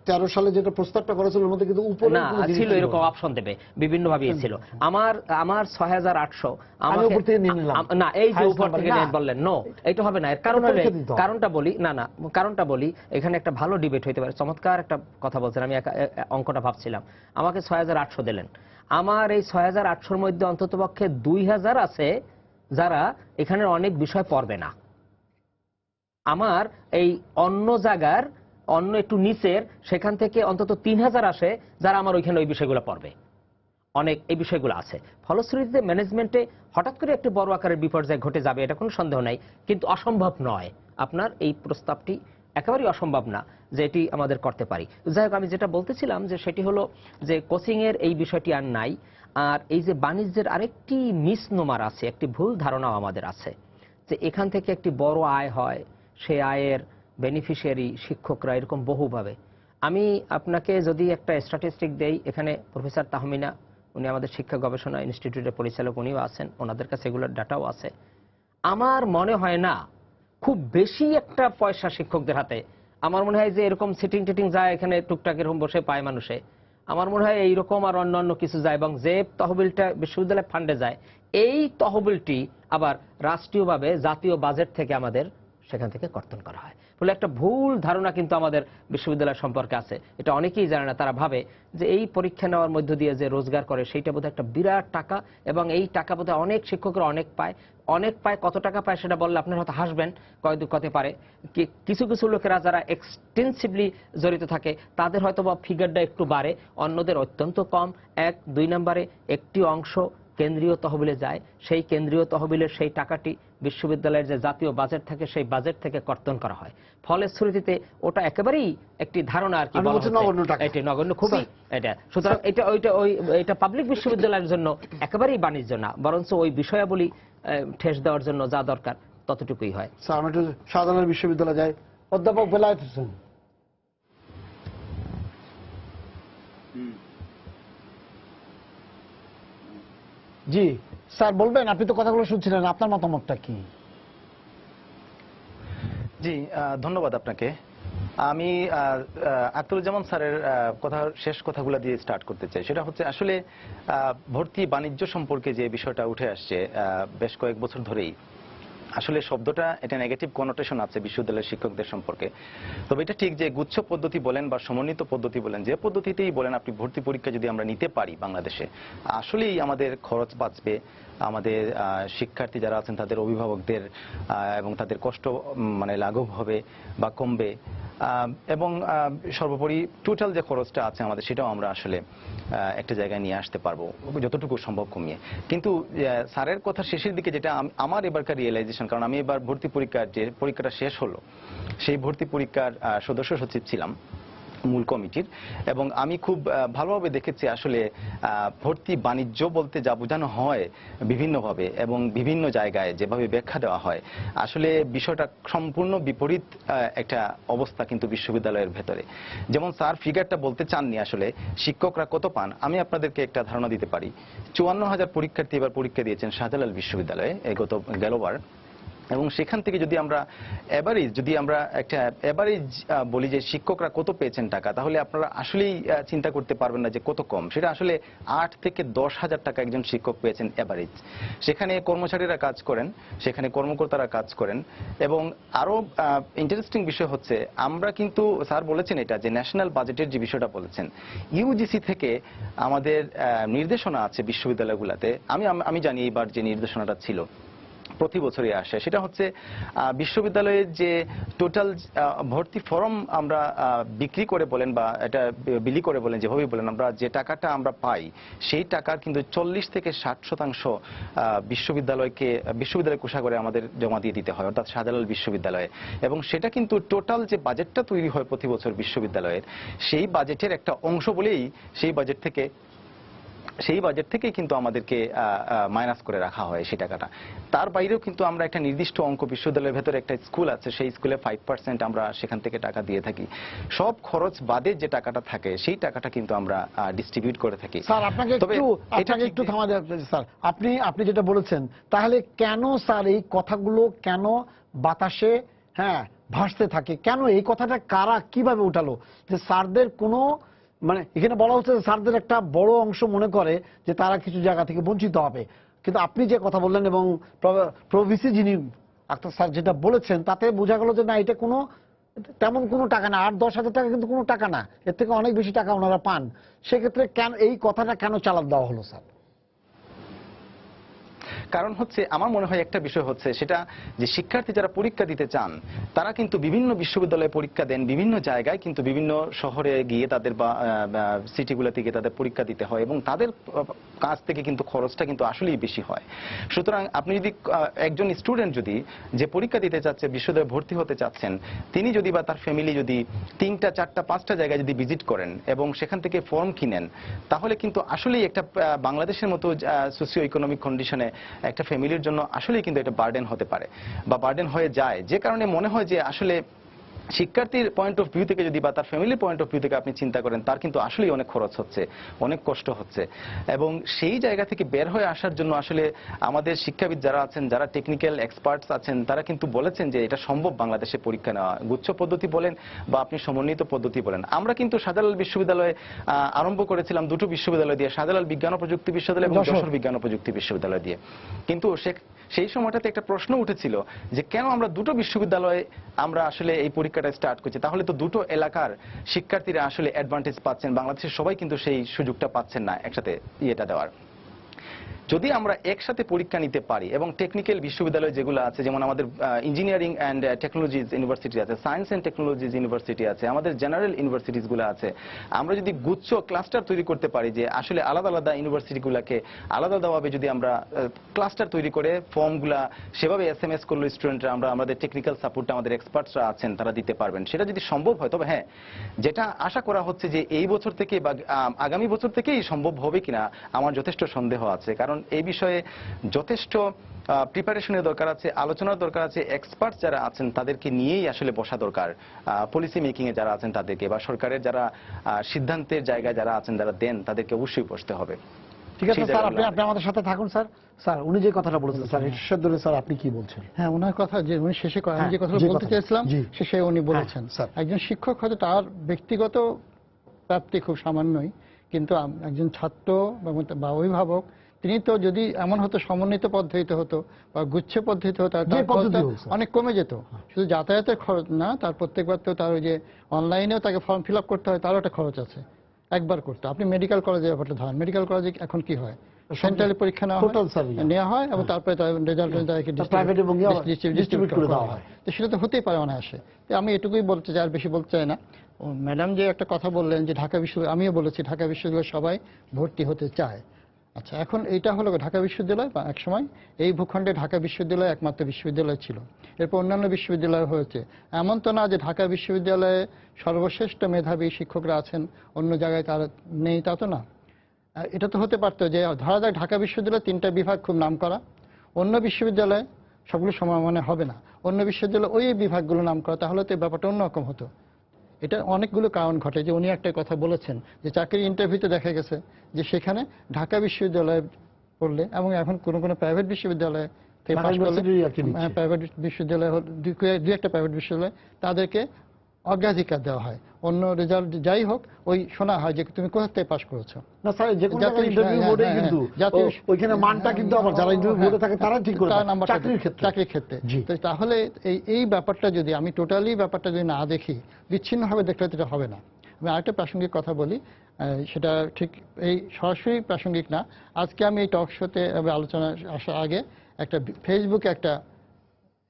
13 সালে যেটা প্রস্তাবটা করেছিল ওর মধ্যে কিন্তু উপরে না ছিল, এরকম অপশন দেবে বিভিন্ন ভাবে ছিল। আমার 6800 আমি উপর থেকে নিয়ে নিলাম। না, এই যে উপর থেকে নিয়ে বললেন নো, এটা হবে না। এর কারণ হলো, কারণটা বলি, এখানে একটা ভালো ডিবেট হইতে পারে। চমৎকার একটা কথা বলছেন, আমি অঙ্কটা ভাবছিলাম। আমাকে 6800 দিলেন, আমার এই 6800-র মধ্যে অন্ততপক্ষে 2000 আছে যারা এখানে অনেক বিষয় পড়বে না। আমার এই অন্য জায়গার অন্য একটু নিচের সেখান থেকে অন্তত 3000 আসে যারা আমার ওইখানে ওই বিষয়গুলো পড়বে, অনেক এই বিষয়গুলো আছে। ফলশ্রুতিতে ম্যানেজমেন্টে হঠাৎ করে একটি বড় আকারের বিপর্যয় ঘটে যাবে, এটা কোনো সন্দেহ নাই, কিন্তু অসম্ভব নয়। আপনার এই প্রস্তাবটি একেবারেই অসম্ভব না যে এটি আমাদের করতে পারি। যাই হোক, আমি যেটা বলতেছিলাম যে সেটি হলো যে কোচিং এর এই বিষয়টি আর নাই। আর এই যে বাণিজ্যের আরেকটি মিসনোমার আছে, একটি ভুল ধারণাও আমাদের আছে যে এখান থেকে একটি বড় আয় হয়, সে আয়ের বেনিফিশিয়ারি শিক্ষকরা, এরকম বহুভাবে। আমি আপনাকে যদি একটা স্ট্যাটিস্টিক দেই, এখানে প্রফেসর তাহমিনা, উনি আমাদের শিক্ষা গবেষণা ইনস্টিটিউটের পরিচালক, উনিও আছেন, ওনাদের কাছে এগুলোর ডাটাও আছে। আমার মনে হয় না খুব বেশি একটা পয়সা শিক্ষকদের হাতে। আমার মনে হয় যে এরকম সিটিং টিটিং যায়, এখানে টুকটাক এরকম বসে পায় মানুষে, আমার মনে হয় এইরকম আর অন্যান্য কিছু যায়। এবং যে তহবিলটা বিশ্ববিদ্যালয় ফান্ডে যায়, এই তহবিলটি আবার রাষ্ট্রীয়ভাবে জাতীয় বাজেট থেকে আমাদের সেখান থেকে কর্তন করা হয়। বলে একটা ভুল ধারণা কিন্তু আমাদের বিশ্ববিদ্যালয় সম্পর্কে আছে, এটা অনেকেই জানে না। তারা ভাবে যে এই পরীক্ষা নেওয়ার মধ্য দিয়ে যে রোজগার করে সেইটা বোধহয় একটা বিরাট টাকা, এবং এই টাকা বোধহয় অনেক শিক্ষকরা অনেক পায়। কত টাকা পায় সেটা বললে আপনার হয়তো হাসবেন, কতে পারে। কিছু লোকেরা যারা এক্সটেন্সিভলি জড়িত থাকে তাদের হয়তো বা ফিগারটা একটু বাড়ে, অন্যদের অত্যন্ত কম। 2 নম্বরে একটি অংশ কেন্দ্রীয় তহবিলে যায়, সেই কেন্দ্রীয় তহবিলের সেই টাকাটি বিশ্ববিদ্যালয়ের যে জাতীয় বাজেট থাকে সেই বাজেট থেকে কর্তন করা হয়। ফলশ্রুতিতে ওটা একেবারেই একটি ধারণা আর কি, এটি নগণ্য খুবই এটা। সুতরাং এটা পাবলিক বিশ্ববিদ্যালয়ের জন্য একেবারেই বাণিজ্য না, বরঞ্চ ওই বিষয়াবলী ঠেস দেওয়ার জন্য যা দরকার ততটুকুই হয়। স্যার, আমি একটু শাহজালাল বিশ্ববিদ্যালয়ে যাই। অধ্যাপক বেলায়েত হোসেন। জি স্যার, বলবেন, আপনি তো কথাগুলো শুনছিলেন, আপনার মতামতটা কি? জি, ধন্যবাদ আপনাকে। আমি আখতারুজ্জামান স্যারের শেষ কথাগুলো দিয়ে স্টার্ট করতে চাই। সেটা হচ্ছে আসলে ভর্তি বাণিজ্য সম্পর্কে যে বিষয়টা উঠে আসছে বেশ কয়েক বছর ধরেই, আসলে শব্দটা এটা নেগেটিভ কনোটেশন আছে বিশ্ববিদ্যালয়ের শিক্ষকদের সম্পর্কে। তবে এটা ঠিক যে গুচ্ছ পদ্ধতি বলেন বা সমন্বিত পদ্ধতি বলেন, যে পদ্ধতিতেই বলেন, আপনি ভর্তি পরীক্ষা যদি আমরা নিতে পারি বাংলাদেশে, আসলেই আমাদের খরচ বাঁচবে, আমাদের শিক্ষার্থী যারা আছেন তাদের অভিভাবকদের এবং তাদের কষ্ট লাঘব হবে বা কমবে, এবং সর্বোপরি টোটাল যে খরচটা আছে আমাদের সেটাও আমরা আসলে একটা জায়গায় নিয়ে আসতে পারবো যতটুকু সম্ভব কমিয়ে। কিন্তু স্যারের কথা শেষের দিকে যেটা আমার এবারকার রিয়েলাইজেশন, কারণ আমি এবার ভর্তি পরীক্ষার যে পরীক্ষাটা শেষ হলো সেই ভর্তি পরীক্ষার সদস্য সচিব ছিলাম মূল কমিটির, এবং আমি খুব ভালোভাবে দেখেছি আসলে ভর্তি বাণিজ্য বলতে যা বোঝানো হয় বিভিন্নভাবে এবং বিভিন্ন জায়গায় যেভাবে ব্যাখ্যা দেওয়া হয়, আসলে বিষয়টা সম্পূর্ণ বিপরীত একটা অবস্থা কিন্তু বিশ্ববিদ্যালয়ের ভেতরে। যেমন স্যার ফিগারটা বলতে চাননি আসলে শিক্ষকরা কত পান, আমি আপনাদেরকে একটা ধারণা দিতে পারি। 54,000 পরীক্ষার্থী এবার পরীক্ষা দিয়েছেন শাহজালাল বিশ্ববিদ্যালয়ে গেলবার, এবং সেখান থেকে যদি আমরা একটা অ্যাভারেজ বলি যে শিক্ষকরা কত পেয়েছেন টাকা, তাহলে আপনারা আসলেই চিন্তা করতে পারবেন না যে কত কম। সেটা আসলে 8 থেকে 10,000 টাকা একজন শিক্ষক পেয়েছেন অ্যাভারেজ। সেখানে কর্মচারীরা কাজ করেন, সেখানে কর্মকর্তারা কাজ করেন। এবং আরো ইন্টারেস্টিং বিষয় হচ্ছে, আমরা কিন্তু স্যার বলেছেন এটা যে ন্যাশনাল বাজেটের যে বিষয়টা বলেছেন, ইউজিসি থেকে আমাদের নির্দেশনা আছে বিশ্ববিদ্যালয়গুলোতে। আমি জানি এইবার যে নির্দেশনাটা ছিল প্রতি বছরই আসে। সেটা হচ্ছে বিশ্ববিদ্যালয়ের যে টোটাল ভর্তি ফর্ম আমরা বিক্রি করে বলেন বা এটা বিলি করে বলেন, যেভাবেই বলেন, আমরা যে টাকাটা আমরা পাই সেই টাকার কিন্তু 40 থেকে 60% বিশ্ববিদ্যালয় কোষাগারে আমাদের জমা দিয়ে দিতে হয়, অর্থাৎ শাহজালাল বিশ্ববিদ্যালয়ে। এবং সেটা কিন্তু টোটাল যে বাজেটটা তৈরি হয় প্রতি বছর বিশ্ববিদ্যালয়ের, সেই বাজেটের একটা অংশ বলেই সেই বাজেট থেকেই কিন্তু আমাদেরকে মাইনাস করে রাখা হয় সেই টাকাটা। তার বাইরেও কিন্তু আমরা একটা নির্দিষ্ট অঙ্ক, বিশ্ববিদ্যালয়ের ভেতরে একটা স্কুল আছে, সেই স্কুলে 5% আমরা সেখান থেকে টাকা দিয়ে থাকি। সব খরচ বাদে যে টাকাটা থাকে সেই টাকাটা কিন্তু আমরা ডিস্ট্রিবিউট করে থাকি। স্যার আপনাকে একটু থামা যাবে স্যার, আপনি যেটা বলেছেন, তাহলে কেন স্যার এই কথাগুলো কেন বাতাসে ভাসতে থাকে? কেন এই কথাটা কারা কিভাবে উঠালো যে স্যারদের কোনো মানে এখানে বলা হচ্ছে যে স্যারদের একটা বড় অংশ মনে করে যে তারা কিছু জায়গা থেকে বঞ্চিত হবে, কিন্তু আপনি যে কথা বললেন এবং প্রভিসি যিনি আক্তার স্যার যেটা বলেছেন তাতে বোঝা গেল যে না, এটা কোনো তেমন কোনো টাকা না, 8-10 হাজার টাকা কিন্তু কোনো টাকা না, এর থেকে অনেক বেশি টাকা ওনারা পান। সেক্ষেত্রে কেন এই কথাটা কেন চালান দেওয়া হলো স্যার? কারণ হচ্ছে, আমার মনে হয় একটা বিষয় হচ্ছে সেটা যে শিক্ষার্থী যারা পরীক্ষা দিতে চান তারা কিন্তু বিভিন্ন বিশ্ববিদ্যালয়ে পরীক্ষা দেন, বিভিন্ন জায়গায় কিন্তু বিভিন্ন শহরে গিয়ে তাদের বা সিটিগুলোতে গিয়ে তাদের পরীক্ষা দিতে হয় এবং তাদের কাছ থেকে কিন্তু খরচটা কিন্তু আসলেই বেশি হয়। সুতরাং আপনি যদি একজন স্টুডেন্ট যদি যে পরীক্ষা দিতে চাচ্ছে, বিশ্ববিদ্যালয়ে ভর্তি হতে চাচ্ছেন, তিনি যদি বা তার ফ্যামিলি যদি 3টা 4টা 5টা জায়গায় যদি ভিজিট করেন এবং সেখান থেকে ফর্ম কিনেন, তাহলে কিন্তু আসলেই একটা বাংলাদেশের মতো সোশিও ইকোনমিক কন্ডিশনে একটা ফ্যামিলির জন্য আসলেই কিন্তু এটা বার্ডেন হতে পারে বা বার্ডেন হয়ে যায়। যে কারণে মনে হয় যে আসলে শিক্ষার্থীর পয়েন্ট অফ ভিউ থেকে যদি বা তার ফ্যামিলির পয়েন্ট অফ ভিউ থেকে আপনি চিন্তা করেন, তার কিন্তু আসলেই অনেক খরচ হচ্ছে, অনেক কষ্ট হচ্ছে। এবং সেই জায়গা থেকে বের হয়ে আসার জন্য আসলে আমাদের শিক্ষাবিদ যারা আছেন, যারা টেকনিক্যাল এক্সপার্টস আছেন, তারা কিন্তু বলেছেন যে এটা সম্ভব বাংলাদেশে পরীক্ষা নেওয়া, গুচ্ছ পদ্ধতি বলেন বা আপনি সমন্বিত পদ্ধতি বলেন। আমরা কিন্তু শাহজালাল বিশ্ববিদ্যালয়ে আরম্ভ করেছিলাম 2টো বিশ্ববিদ্যালয় দিয়ে, শাহজালাল বিজ্ঞান ও প্রযুক্তি বিশ্ববিদ্যালয় এবং যশোর বিজ্ঞান ও প্রযুক্তি বিশ্ববিদ্যালয় দিয়ে। কিন্তু সেই সময়টাতে একটা প্রশ্ন উঠেছিল যে কেন আমরা 2টো বিশ্ববিদ্যালয়ে আমরা আসলে এই পরীক্ষাটা স্টার্ট করছি, তাহলে তো 2টো এলাকার শিক্ষার্থীরা আসলে অ্যাডভান্টেজ পাচ্ছেন, বাংলাদেশের সবাই কিন্তু সেই সুযোগটা পাচ্ছেন না একসাথে ইয়েটা দেওয়ার। যদি আমরা একসাথে পরীক্ষা নিতে পারি এবং টেকনিক্যাল বিশ্ববিদ্যালয় যেগুলো আছে, যেমন আমাদের ইঞ্জিনিয়ারিং অ্যান্ড টেকনোলজিজ ইউনিভার্সিটি আছে, সায়েন্স অ্যান্ড টেকনোলজিজ ইউনিভার্সিটি আছে, আমাদের জেনারেল ইউনিভার্সিটিসগুলো আছে, আমরা যদি গুচ্ছ ক্লাস্টার তৈরি করতে পারি, যে আসলে আলাদা আলাদা ইউনিভার্সিটিগুলোকে আলাদাভাবে যদি আমরা ক্লাস্টার তৈরি করে ফর্মগুলা সেভাবে SMS করলো স্টুডেন্টরা, আমাদের টেকনিক্যাল সাপোর্টটা আমাদের এক্সপার্টসরা আছেন তারা দিতে পারবেন, সেটা যদি সম্ভব হয়, তবে হ্যাঁ, যেটা আশা করা হচ্ছে যে এই বছর থেকে বা আগামী বছর থেকেই সম্ভব হবে কিনা আমার যথেষ্ট সন্দেহ আছে। কারণ এই বিষয়ে যথেষ্ট প্রিপারেশনের দরকার আছে, আলোচনার দরকার আছে, এক্সপার্ট যারা আছেন তাদেরকে নিয়েই আসলে বসা দরকার, পলিসি মেকিং এ যারা আছেন তাদেরকে, বা সরকারের যারা সিদ্ধান্তের জায়গায় যারা আছেন, যারা দেন, তাদেরকে অবশ্যই বসতে হবে। ঠিক আছে স্যার, আপনি আমাদের সাথে থাকুন স্যার। স্যার উনি যে কথাটা বলেছেন স্যার, এরশাদ স্যার আপনি কি বলছেন? হ্যাঁ, ওনার কথা যে উনি শেষে আমি যে কথাটা বলতে চাইছিলাম শেষে উনি বলেছেন। একজন শিক্ষক হয়তো তার ব্যক্তিগত প্রাপ্তি খুব সামান্যই, কিন্তু একজন ছাত্র বা অভিভাবক তিনি তো যদি এমন হতো সমন্বিত পদ্ধতিতে হতো বা গুচ্ছ পদ্ধতিতে হতো, অনেক কমে যেত। শুধু যাতায়াতের খরচ না, তার প্রত্যেকবার তো তার ওই যে অনলাইনেও তাকে ফর্ম ফিল আপ করতে হয়, তারও একটা খরচ আছে একবার করতে। আপনি মেডিকেল কলেজে ব্যাপারটা ধরেন, মেডিকেল কলেজে এখন কি হয়, সেন্ট্রালি পরীক্ষা নেওয়া হয় এবং তারপরে রেজাল্ট ডিস্ট্রিবিউট করে দেওয়া হয়। তো সেটা তো হতেই পারে অনায়াসে। আমি এটুকুই বলতে চাই, আর বেশি বলতে চাই না। ম্যাডাম যে একটা কথা বললেন যে ঢাকা বিশ্ববিদ্যালয়, আমিও বলেছি ঢাকা বিশ্ববিদ্যালয় সবাই ভর্তি হতে চায়। আচ্ছা, এখন এইটা হলো ঢাকা বিশ্ববিদ্যালয়, বা একসময় এই ভূখণ্ডে ঢাকা বিশ্ববিদ্যালয় একমাত্র বিশ্ববিদ্যালয় ছিল, এরপর অন্যান্য বিশ্ববিদ্যালয় হয়েছে। এমন তো না যে ঢাকা বিশ্ববিদ্যালয়ে সর্বশ্রেষ্ঠ মেধাবী শিক্ষকরা আছেন, অন্য জায়গায় তারা নেই, তা তো না। এটা তো হতে পারতো যে ধরা যাক ঢাকা বিশ্ববিদ্যালয় 3টা বিভাগ খুব নাম করা, অন্য বিশ্ববিদ্যালয়ে সবগুলো সমানে হবে না, অন্য বিশ্ববিদ্যালয় ওই বিভাগগুলো নাম করা, তাহলে তো ব্যাপারটা অন্যরকম হতো। এটা অনেকগুলো কারণ ঘটে। যে উনি একটা কথা বলেছেন যে চাকরির ইন্টারভিউতে দেখা গেছে যে সেখানে ঢাকা বিশ্ববিদ্যালয়ে পড়লে এবং এখন কোনো কোনো প্রাইভেট বিশ্ববিদ্যালয়ে প্রাইভেট বিশ্ববিদ্যালয় দুই একটা প্রাইভেট বিশ্ববিদ্যালয় তাদেরকে অগ্রাধিকার দেওয়া হয়, অন্য রেজাল্ট যাই হোক ওই শোনা হয় যে তুমি কোথা থেকে পাস করেছো। না স্যার, যে কোনো ইন্টারভিউ বোর্ডে কিন্তু ওইখানে মানটা কিন্তু আবার যারা ইন্টারভিউ বোর্ডে থাকে তারা ঠিক করে চাকরির ক্ষেত্রে। তাহলে এই ব্যাপারটা যদি আমি টোটালি ব্যাপারটা যদি না দেখি, বিচ্ছিন্নভাবে দেখলে এটা হবে না। আমি আরেকটা প্রাসঙ্গিক কথা বলি, সেটা ঠিক এই সরাসরি প্রাসঙ্গিক না। আজকে আমি এই টক শোতে আলোচনা আসার আগে একটা ফেসবুকে একটা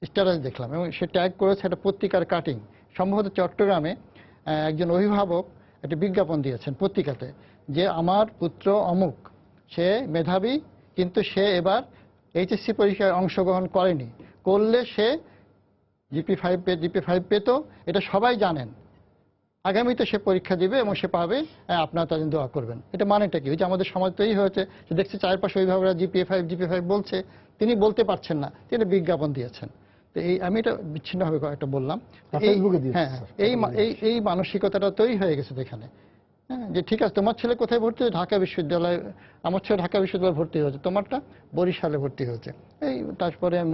স্ট্যাটাস দেখলাম এবং সে ট্যাগ করেছে একটা পত্রিকার কাটিং, সম্ভবত চট্টগ্রামে একজন অভিভাবক একটা বিজ্ঞাপন দিয়েছেন পত্রিকাতে যে আমার পুত্র অমুক, সে মেধাবী কিন্তু সে এবার এইচএসসি পরীক্ষায় অংশগ্রহণ করেনি, করলে সে জিপি 5 পেত, এটা সবাই জানেন, আগামীতে সে পরীক্ষা দিবে এবং সে পাবে, আপনারা তাদের দোয়া করবেন। এটা মানেটা কি? যে আমাদের সমাজ তৈরি হয়েছে যে দেখছি চারপাশে অভিভাবকরা জিপি 5 বলছে, তিনি বলতে পারছেন না, তিনি বিজ্ঞাপন দিয়েছেন। তো এই আমি এটা বিচ্ছিন্নভাবে একটা বললাম। হ্যাঁ, এই মানসিকতাটা তৈরি হয়ে গেছে এখানে। হ্যাঁ, যে ঠিক আছে তোমার ছেলে কোথায় ভর্তি হয়েছে? ঢাকা বিশ্ববিদ্যালয়। আমার ছেলে ঢাকা বিশ্ববিদ্যালয়ে ভর্তি হয়েছে, তোমারটা বরিশালে ভর্তি হয়েছে। এই তারপরে আমি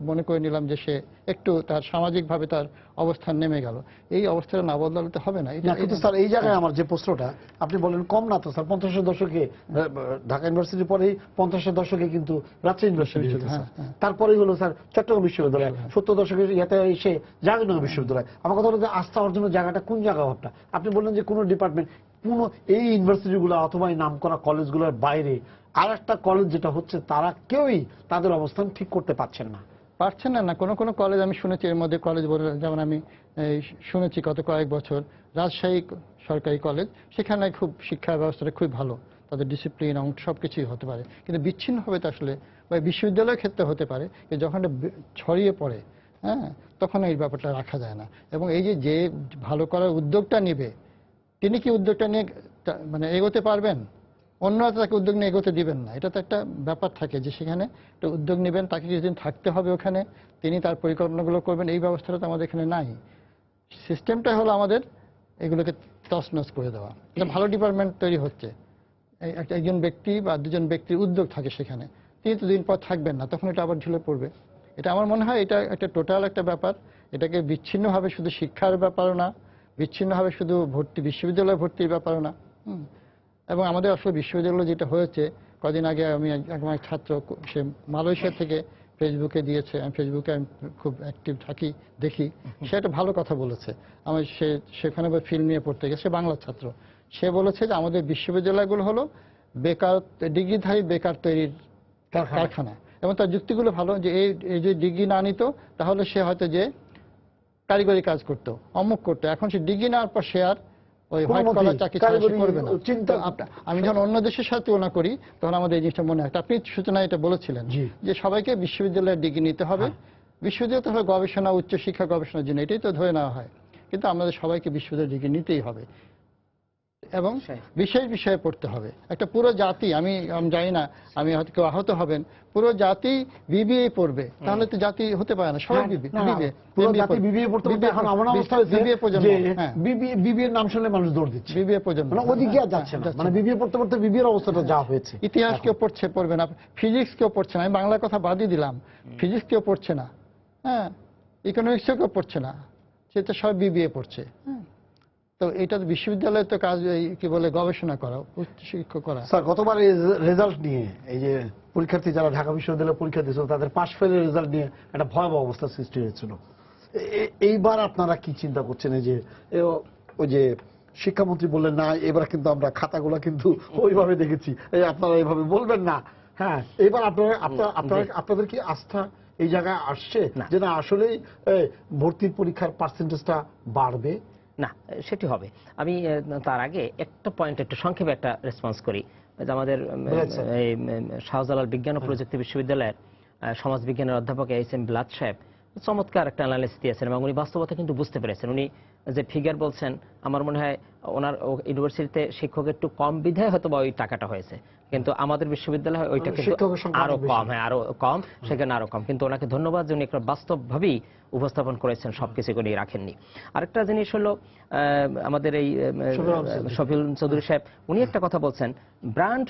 মনে করে নিলাম যে সে একটু তার সামাজিকভাবে তার অবস্থান নেমে গেল। এই অবস্থাটা না বদলাতে হবে না। কিন্তু স্যার এই জায়গায় আমার যে প্রশ্নটা আপনি বলেন কম না তো স্যার, 50-এর দশকে ঢাকা ইউনিভার্সিটির পরেই 50-এর দশকে কিন্তু রাজশাহী ইউনিভার্সিটি, তারপরেই হলো স্যার চট্টগ্রাম বিশ্ববিদ্যালয়, 70 দশকের ইয়াতে এসে জাহাঙ্গীরনগর বিশ্ববিদ্যালয়। আমার কথা হলো যে আস্থা অর্জনের জায়গাটা কোন জায়গা ভাবটা আপনি বললেন যে কোনো ডিপার্টমেন্ট, কোনো এই ইউনিভার্সিটিগুলো অথবা এই নামকরা কলেজগুলোর বাইরে আর একটা কলেজ যেটা হচ্ছে তারা কেউই তাদের অবস্থান ঠিক করতে পারছেন না। কোনো কোনো কলেজ আমি শুনেছি, এর মধ্যে কলেজ বলে যেমন আমি শুনেছি গত কয়েক বছর রাজশাহী সরকারি কলেজ, সেখানে খুব শিক্ষা ব্যবস্থাটা খুব ভালো, তাদের ডিসিপ্লিন এবং সবকিছুই হতে পারে, কিন্তু বিচ্ছিন্নভাবে তো আসলে বা বিশ্ববিদ্যালয়ের ক্ষেত্রে হতে পারে যখন ছড়িয়ে পড়ে, হ্যাঁ, তখন এই ব্যাপারটা রাখা যায় না। এবং এই যে ভালো করার উদ্যোগটা নেবে, তিনি কি উদ্যোগটা নিয়ে মানে এগোতে পারবেন? অন্যরা তাকে উদ্যোগ নিয়ে এগোতে দিবেন না। এটা তো একটা ব্যাপার থাকে যে সেখানে একটা উদ্যোগ নেবেন, তাকে কিছুদিন থাকতে হবে ওখানে, তিনি তার পরিকল্পনাগুলো করবেন। এই ব্যবস্থাটা তো আমাদের এখানে নাই। সিস্টেমটা হলো আমাদের এগুলোকে তছনছ করে দেওয়া। এটা ভালো ডিপার্টমেন্ট তৈরি হচ্ছে, একজন ব্যক্তি বা দুজন ব্যক্তির উদ্যোগ থাকে সেখানে, তিনি তো দিন পর থাকবেন না, তখন এটা আবার ঢিলে পড়বে। এটা আমার মনে হয় এটা একটা টোটাল একটা ব্যাপার। এটাকে বিচ্ছিন্নভাবে শুধু শিক্ষার ব্যাপারও না, বিচ্ছিন্নভাবে শুধু বিশ্ববিদ্যালয়ে ভর্তির ব্যাপারও না। এবং আমাদের আসলে বিশ্ববিদ্যালয় যেটা হয়েছে, কদিন আগে আমি এক ছাত্র সে মালয়েশিয়া থেকে ফেসবুকে দিয়েছে, আমি ফেসবুকে খুব অ্যাক্টিভ থাকি, দেখি, সে একটা ভালো কথা বলেছে। আমি সেখানে ফিল্ম নিয়ে পড়তে গেছে, বাংলার ছাত্র, সে বলেছে যে আমাদের বিশ্ববিদ্যালয়গুলো হলো বেকার ডিগ্রিধারী বেকার তৈরির কারখানা। এবং তার যুক্তিগুলো ভালো, যে এই যে ডিগ্রি না নিত তাহলে সে হয়তো যে কারিগরি কাজ করতো, অমুক করতো, এখন সে ডিগ্রি নেওয়ার পর সে আর ওই হোয়াইট কলার চাকরি করবে না। আমি যখন অন্য দেশের সাথে তুলনা করি তখন আমাদের এই জিনিসটা মনে হয়। আপনি সূচনায় এটা বলেছিলেন যে সবাইকে বিশ্ববিদ্যালয়ের ডিগ্রি নিতে হবে, বিশ্ববিদ্যালয় হলো গবেষণা, উচ্চশিক্ষা গবেষণার জন্য, এটাই তো ধরে নেওয়া হয়, কিন্তু আমাদের সবাইকে বিশ্ববিদ্যালয়ের ডিগ্রি নিতেই হবে এবং বিশেষ বিষয়ে পড়তে হবে। একটা পুরো জাতি, আমি জানি না, আমি হয়তো কেউ আহত হবেন, পুরো জাতি বিবিএ পড়বে, তাহলে তো জাতি হতে পারে না। সবাই বিবিএ পড়তে এখন এমন অবস্থা হয়েছে বিবিএর নাম শুনলে মানুষ দৌড় দিচ্ছে, বিবিএ প্রজন্ম ওদিকে আর যাচ্ছে না, মানে বিবিএ পড়তে পড়তে বিবিএর অবস্থাটা যা হয়েছে। ইতিহাস কেউ পড়বে না, ফিজিক্স কেউ পড়ছে না, আমি বাংলার কথা বাদই দিলাম, ফিজিক্স কেউ পড়ছে না, হ্যাঁ, ইকোনমিক্সও কেউ পড়ছে না, সেটা সব বিবিএ পড়ছে। তো এটা বিশ্ববিদ্যালয়ে তো কাজ কি বলে গবেষণা করা, উচ্চশিক্ষা করা। স্যার গতবার রেজাল্ট নিয়ে এই যে পরীক্ষার্থী যারা ঢাকা বিশ্ববিদ্যালয়ে পরীক্ষা দিয়েছিল তাদের পাস ফেলের রেজাল্ট নিয়ে একটা ভয়াবহ অবস্থার সৃষ্টি হয়েছিল। এইবার আপনারা কি চিন্তা করছেন? এই যে ওই যে শিক্ষামন্ত্রী বললেন না, এবার কিন্তু আমরা খাতাগুলো কিন্তু ওইভাবে দেখেছি, আপনারা এইভাবে বলবেন না, হ্যাঁ, এবার আপনাদের কি আস্থা এই জায়গায় আসছে যে না আসলেই ভর্তির পরীক্ষার পার্সেন্টেজটা বাড়বে? না, সেটি হবে। আমি তার আগে একটা পয়েন্ট একটু সংক্ষেপে একটা রেসপন্স করি। আমাদের শাহজালাল বিজ্ঞান ও প্রযুক্তি বিশ্ববিদ্যালয়ের সমাজবিজ্ঞানের অধ্যাপক এইচ.এম. ব্লাদ সাহেব চমৎকার একটা অ্যানালিসিস দিয়েছেন এবং উনি বাস্তবতা কিন্তু বুঝতে পেরেছেন। উনি যে ফিগার বলছেন, আমার মনে হয় ওনার ইউনিভার্সিটিতে শিক্ষক একটু কম বিধায় হয়তো বা ওই টাকাটা হয়েছে, কিন্তু আমাদের বিশ্ববিদ্যালয়ে ওইটা কিন্তু আরো কম, হ্যাঁ আরো কম, সেখানে আরো কম। কিন্তু ওনাকে ধন্যবাদ যে উনি একটা বাস্তবভাবেই উপস্থাপন করেছেন, সবকিছু করে রাখেননি। আরেকটা জিনিস হলো আমাদের এই শফিউল চৌধুরী সাহেব, উনি একটা কথা বলছেন, ব্র্যান্ড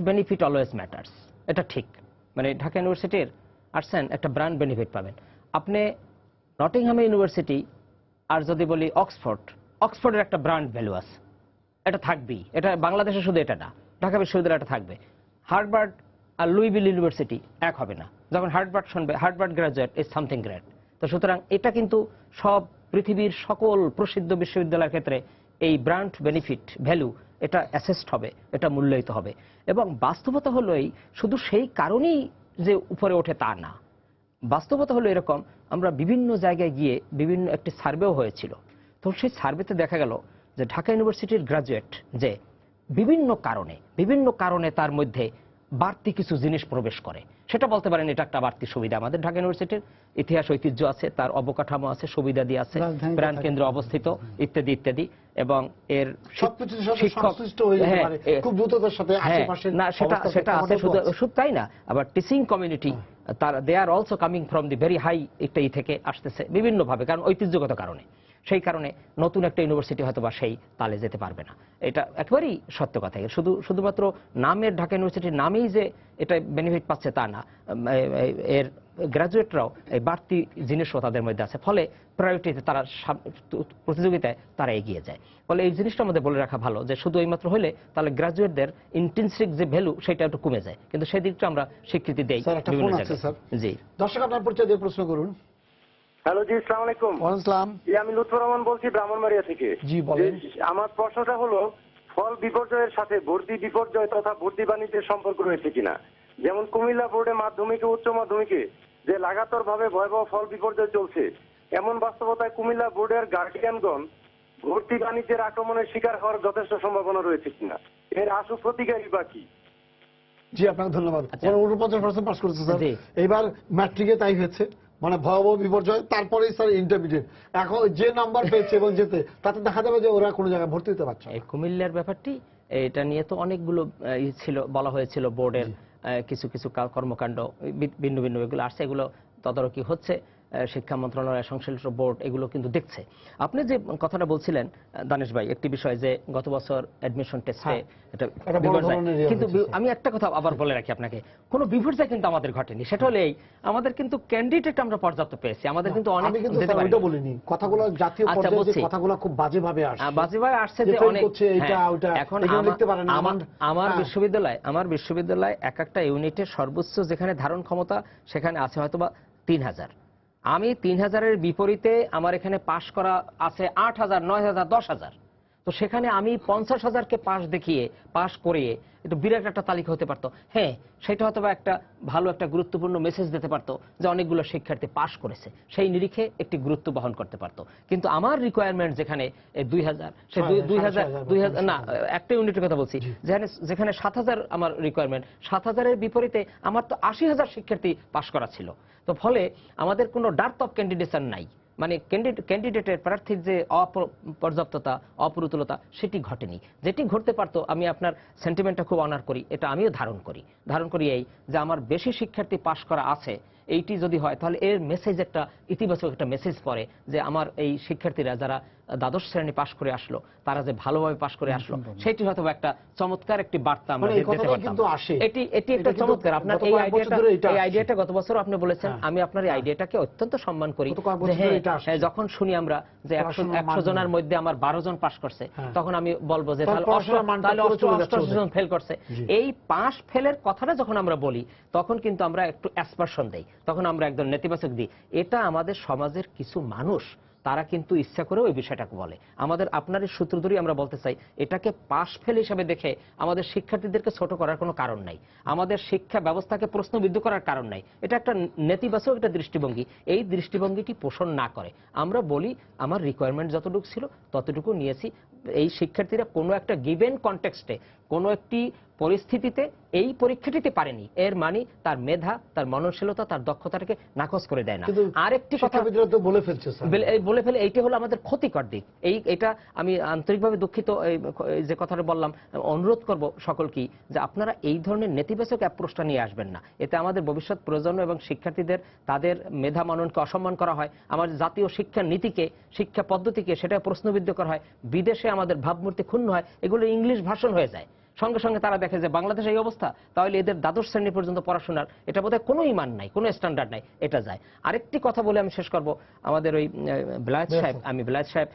বেনিফিট অলওয়েজ ম্যাটার্স। এটা ঠিক, মানে ঢাকা ইউনিভার্সিটির আসছেন একটা ব্র্যান্ড বেনিফিট পাবেন আপনি। নটিংহাম ইউনিভার্সিটি আর যদি বলি অক্সফোর্ডের একটা ব্র্যান্ড ভ্যালু আছে, এটা থাকবেই, এটা বাংলাদেশে শুধু এটা না, ঢাকা বিশ্ববিদ্যালয় এটা থাকবে। হার্ভার্ড আর লুইভিল ইউনিভার্সিটি এক হবে না, যখন হার্ভার্ড শুনবে Harvard graduate is something great. তো সুতরাং এটা কিন্তু সব পৃথিবীর সকল প্রসিদ্ধ বিশ্ববিদ্যালয়ের ক্ষেত্রে এই ব্র্যান্ড বেনিফিট ভ্যালু এটা অ্যাসেসড হবে, এটা মূল্যায়িত হবে। এবং বাস্তবতা হলো এই, শুধু সেই কারণেই যে উপরে ওঠে তা না। বাস্তবতা হলো এরকম, আমরা বিভিন্ন জায়গায় গিয়ে বিভিন্ন একটি সার্ভেও হয়েছিল, তো সেই সার্ভেতে দেখা গেল যে ঢাকা ইউনিভার্সিটির গ্রাজুয়েট যে বিভিন্ন কারণে তার মধ্যে বাড়তি কিছু জিনিস প্রবেশ করে, সেটা বলতে পারেন এটা একটা বাড়তি সুবিধা। আমাদের ঢাকা ইউনিভার্সিটির ইতিহাস ঐতিহ্য আছে, তার অবকাঠামো আছে, সুবিধা দিয়ে আছে, রাজধানীতে প্রাণ থাকে। কেন্দ্র অবস্থিত ইত্যাদি ইত্যাদি, এবং এর সবকিছুর সাথে সংশ্লিষ্ট হয়ে যেতে পারে খুব দ্রুততার সাথে আশেপাশের না সেটা অবস্থার সেটা আছে, প্রেক্ষাপটেও শুধু তাই না, আবার টিচিং কমিউনিটি তারা they are also coming from the very high একটা থেকে আসতেছে বিভিন্নভাবে, কারণ ঐতিহ্যগত কারণে। সেই কারণে নতুন একটা ইউনিভার্সিটি হয়তো বা সেই তালে যেতে পারবে না, এটা একেবারেই সত্য কথা। শুধুমাত্র নামের ঢাকা ইউনিভার্সিটির নামেই যে এটা বেনিফিট পাচ্ছে তা না, এর গ্রাজুয়েটরাও এই বাড়তি জিনিসও তাদের মধ্যে আছে, ফলে প্রায়োরিটিতে তারা প্রতিযোগিতায় তারা এগিয়ে যায়। ফলে এই জিনিসটা আমাদের বলে রাখা ভালো যে শুধু এইমাত্র হলে তাহলে গ্রাজুয়েটদের ইন্টেন্সিক যে ভ্যালু সেটা একটু কমে যায়, কিন্তু সেই দিকটা আমরা স্বীকৃতি দেই স্যার, একটা বিভিন্ন ফোন আছে, জায়গায়। স্যার। জি, দর্শক আপনার পরিচয় দিয়ে প্রশ্ন করুন। হ্যালো, জি, আসসালামু আলাইকুম। ওয়ালাইকুম আসসালাম। আমি লুৎফর রহমান বলছি ব্রাহ্মণবাড়িয়া থেকে। জি, বলেন। আমার প্রশ্নটা হলো, ফল বিপর্যয়ের সাথে ভর্তি বিপর্যয় তথা ভর্তি বাণিজ্যের সম্পর্ক রয়েছে কিনা। যেমন কুমিল্লা বোর্ডে মাধ্যমিকে উচ্চ মাধ্যমিকে যে লাগাতার ভাবে ভয়াবহ ফল বিপর্যয় চলছে, এমন বাস্তবতায় কুমিল্লা বোর্ডের গার্ডিয়ানগণ ভর্তি বাণিজ্যের আক্রমণের শিকার হওয়ার যথেষ্ট সম্ভাবনা রয়েছে কিনা, এর আশু প্রতিকারী বা কি? জি, আপনাকে ধন্যবাদ। আচ্ছা। 49% পাস করেছে স্যার, জি। এবার ম্যাট্রিকে তাই হয়েছে, মানে ভয়াবহ বিপর্যয়। তারপরেই স্যার ইন্টারমিডিয়েট, এখন যে নাম্বার পেয়েছে এবং যেতে, তাতে দেখা যাবে যে ওরা কোনো জায়গায় ভর্তি হতে পারছে না। এই কুমিল্লার ব্যাপারটি এটা নিয়ে তো অনেকগুলো ছিল, বলা হয়েছিল বোর্ডের কিছু কিছু কর্মকাণ্ড ভিন্ন ভিন্ন এগুলো আসছে, এগুলো তদারকি হচ্ছে, শিক্ষা মন্ত্রণালয় সংশ্লিষ্ট বোর্ড এগুলো কিন্তু দেখছে। আপনি যে কথাটা বলছিলেন দানেশ ভাই, একটি বিষয় যে গত বছর অ্যাডমিশন টেস্টে এটা একটা বড় বিপর্যয়, ধরনের ইয়ে কিন্তু হয়েছে, আমি একটা কথা আবার বলে রাখি আপনাকে, কোনো বিপর্যয় কিন্তু আমাদের ঘটেনি। সেটা হলো এই, আমাদের কিন্তু ক্যান্ডিডেট আমরা পর্যাপ্ত পেয়েছি, আমাদের কিন্তু অনেক আমি কিন্তু দিতে স্যার পারি। ওইটা বলিনি, কথাগুলো জাতীয় আচ্ছা, পর্যায়ে যে বলছি। কথাগুলো খুব বাজেভাবে আসছে, বাজেভাবে আসছে যে যে fail অনেক, করছে, এইটা, হ্যাঁ, ওইটা, এখন এগুলো লিখতে পারে না। আমার হ্যাঁ। বিশ্ববিদ্যালয় এক একটা ইউনিটের সর্বোচ্চ যেখানে ধারণ ক্ষমতা সেখানে আছে হয়তোবা 3000, আমি 3000-এর বিপরীতে আমার এখানে পাশ করা আছে 8000, 9000, 10000। তো সেখানে আমি 50,000-কে পাশ করিয়ে একটু বিরাট একটা তালিকা হতে পারতো। হ্যাঁ, সেটা হয়তো বা একটা ভালো একটা গুরুত্বপূর্ণ মেসেজ দিতে পারতো যে অনেকগুলো শিক্ষার্থী পাশ করেছে, সেই নিরিখে একটি গুরুত্ব বহন করতে পারতো। কিন্তু আমার রিকোয়ারমেন্ট যেখানে 2000, সে 2000 না, একটা ইউনিটের কথা বলছি, যেখানে 7000 আমার রিকোয়ারমেন্ট, 7000-এর বিপরীতে আমার তো 80,000 শিক্ষার্থী পাশ করা ছিল। তো ফলে আমাদের কোনো ডার্থ অফ ক্যান্ডিডেটস নাই, মানে ক্যান্ডিডেটের প্রার্থীর যে অপর্যাপ্ততা, অপ্রতুলতা সেটি ঘটেনি। যেটি ঘটতে পারতো, আমি আপনার সেন্টিমেন্টটা খুব অনার করি, এটা আমিও ধারণ করি এই যে আমার বেশি শিক্ষার্থী পাশ করা আছে, এইটি যদি হয় তাহলে এর মেসেজ একটা ইতিবাচক একটা মেসেজ পড়ে যে আমার এই শিক্ষার্থীরা যারা দ্বাদশ শ্রেণী পাশ করে আসলো, তারা যে ভালোভাবে পাশ করে আসলো, সেটি হয়তো একটা চমৎকার একটি বার্তা আমরা মানে এই দিতে কথাটাই পারতাম। কিন্তু আসে। এটি এটা একটা কিন্তু চমৎকার, আপনার গত এই কয়েক বছর ধরে এটা আসছে। আইডিয়াটা গত বছর আপনি বলেছেন, হ্যাঁ। আমি আপনার এই আইডিয়াটাকে অত্যন্ত সম্মান করি। গত কয়েক বছর যে হ্যাঁ, ধরে এটা আসছে। যখন শুনি আমরা যে 100 জনের মধ্যে আমার 12 জন পাশ করছে, হ্যাঁ। তখন আমি বলবো যে তাহলে পড়াশোনার মানটা তাহলে পুরো চলে যাচ্ছে 88 জন ফেল করছে। জি। এই পাশ ফেলের কথাটা যখন আমরা বলি, তখন কিন্তু আমরা একটু অ্যাসপারশন দেই, তখন আমরা একদম নেতিবাচক দিই। এটা আমাদের সমাজের কিছু মানুষ তারা কিন্তু ইচ্ছা করে ওই বিষয়টাকে বলে। আমাদের আপনার এই সূত্র ধরেই আমরা বলতে চাই, এটাকে পাশ ফেল হিসাবে দেখে আমাদের শিক্ষার্থীদেরকে ছোট করার কোনো কারণ নাই, আমাদের শিক্ষা ব্যবস্থাকে প্রশ্নবিদ্ধ করার কারণ নাই। এটা একটা নেতিবাচক একটা দৃষ্টিভঙ্গি, এই দৃষ্টিভঙ্গিটি পোষণ না করে আমরা বলি আমার রিকোয়ারমেন্ট যতটুকু ছিল ততটুকু নিয়েছি। এই শিক্ষার্থীরা কোনো একটা গিভেন কনটেক্সটে, কোনো একটি পরিস্থিতিতে এই পরীক্ষাটিতে পারেনি, এর মানে তার মেধা, তার মননশীলতা, তার দক্ষতাটাকে নাকচ করে দেয় না। কিন্তু আরেকটি কথা শিক্ষাবিদরা তো বলে ফেলছে স্যার, বলে ফেলে, এইটা হলো আমাদের ক্ষতিকর দিক। এটা আমি আন্তরিকভাবে দুঃখিত, এই যে কথাটা বললাম, অনুরোধ করব সকলকেই যে আপনারা এই ধরনের নেতিবাচক অ্যাপ্রোচটা নিয়ে আসবেন না। এতে আমাদের ভবিষ্যৎ প্রজন্ম এবং শিক্ষার্থীদের তাদের মেধা মাননকে অসম্মান করা হয়, আমাদের জাতীয় শিক্ষা নীতিকে, শিক্ষা পদ্ধতিকে সেটা প্রশ্নবিদ্ধ করা হয়, বিদেশে আমাদের ভাবমূর্তি ক্ষুণ্ণ হয়, এগুলো ইংলিশ ভাষণ হয়ে যায়। সঙ্গে সঙ্গে তারা দেখে যে বাংলাদেশে এই অবস্থা, তাহলে এদের দ্বাদশ শ্রেণী পর্যন্ত পড়াশোনার এটা বোধহয় কোনো ইমান নাই, কোনো স্ট্যান্ডার্ড নাই, এটা যায়। আরেকটি কথা বলে আমি শেষ করব, আমাদের ওই বিলায়েত সাহেব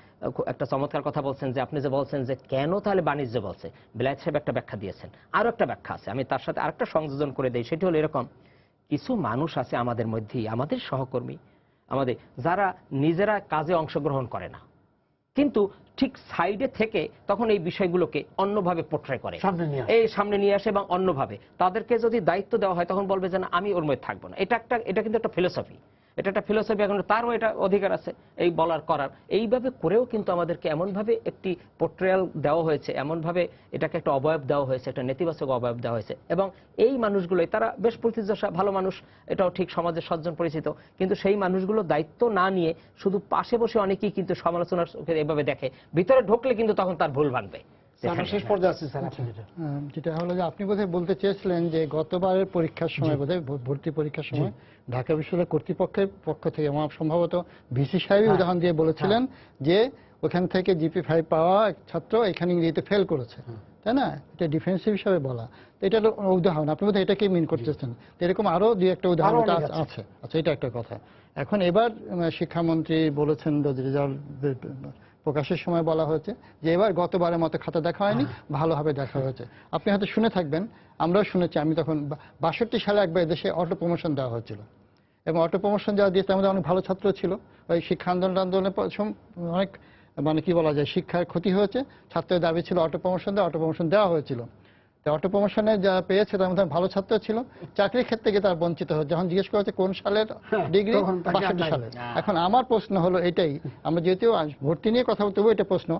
একটা চমৎকার কথা বলছেন যে আপনি যে বলছেন যে কেন তাহলে বাণিজ্য বলছে, বিলায়েত সাহেব একটা ব্যাখ্যা দিয়েছেন, আরো একটা ব্যাখ্যা আছে, আমি তার সাথে আরেকটা সংযোজন করে দেই। সেটি হলো এরকম, কিছু মানুষ আছে আমাদের মধ্যেই, আমাদের সহকর্মী, আমাদের যারা নিজেরা কাজে অংশগ্রহণ করে না, কিন্তু ঠিক সাইডে থেকে তখন এই বিষয়গুলোকে অন্যভাবে পোট্রে করে, সামনে নিয়ে আসে। এই সামনে নিয়ে আসে এবং অন্যভাবে তাদেরকে যদি দায়িত্ব দেওয়া হয় তখন বলবে যে না, আমি ওর মধ্যে থাকবো না। এটা কিন্তু একটা ফিলোসফি, এটা একটা ফিলোসফি। এখন তারও এটা অধিকার আছে এই বলার করার। এইভাবে করেও কিন্তু আমাদেরকে এমনভাবে একটি পোর্ট্রেয়াল দেওয়া হয়েছে, এমনভাবে এটাকে একটা অবয়ব দেওয়া হয়েছে, একটা নেতিবাচক অবয়ব দেওয়া হয়েছে। এবং এই মানুষগুলোই তারা বেশ প্রতিযশা ভালো মানুষ, এটাও ঠিক, সমাজের সজ্জন পরিচিত, কিন্তু সেই মানুষগুলো দায়িত্ব না নিয়ে শুধু পাশে বসে অনেকেই কিন্তু সমালোচনার চোখে এভাবে দেখে, ভিতরে ঢুকলে কিন্তু তখন তার ভুল ভাঙবে। আমরা শেষ পর্যায়ে আছি স্যার, আপনি যেটা যেটা হলো যে আপনি বোধহয় বলতে চেয়েছিলেন যে গতবারের পরীক্ষার সময়, বোধহয় ভর্তি পরীক্ষার সময় ঢাকা বিশ্ববিদ্যালয় কর্তৃপক্ষের পক্ষ থেকে আমার সম্ভবত ভিসি সাহেব উদাহরণ দিয়ে বলেছিলেন যে ওখান থেকে জিপি 5 পাওয়া এক ছাত্র এখানে ইংরেজিতে ফেল করেছে, তাই না? এটা ডিফেন্সিভ হিসাবে বলা। তো এটা হলো উদাহরণ, আপনি বোধহয় এটাকেই মিন করতেছেন। তো এরকম আরো দুই একটা উদাহরণ আরো অনেক আছে। আচ্ছা, এটা একটা কথা। এখন এবার শিক্ষামন্ত্রী বলেছেন, রেজাল্ট প্রকাশের সময় বলা হয়েছে যে এবার গতবারের মতো খাতা দেখা হয়নি, ভালোভাবে দেখা হয়েছে। আপনি হয়তো শুনে থাকবেন, আমরাও শুনেছি। আমি তখন 62 সালে একবার দেশে অটো প্রমোশন দেওয়া হয়েছিল, এবং অটো প্রমোশন যাওয়া দিয়েছে আমাদের অনেক ভালো ছাত্র ছিল। ওই শিক্ষা আন্দোলনের অনেক মানে কি বলা যায়, শিক্ষার ক্ষতি হয়েছে, ছাত্রের দাবি ছিল অটো প্রমোশন দেওয়া হয়েছিল। অটো প্রমোশনে যারা পেয়েছে তার মধ্যে ভালো ছাত্র ছিল, চাকরির ক্ষেত্রে গিয়ে তারা বঞ্চিত হয়েছে। যখন জিজ্ঞেস করা হচ্ছে কোন সালের ডিগ্রি, 62 সালের। এখন আমার প্রশ্ন হলো এটাই, আমরা যেহেতু ভর্তি নিয়ে কথা বলতে এটা প্রশ্ন,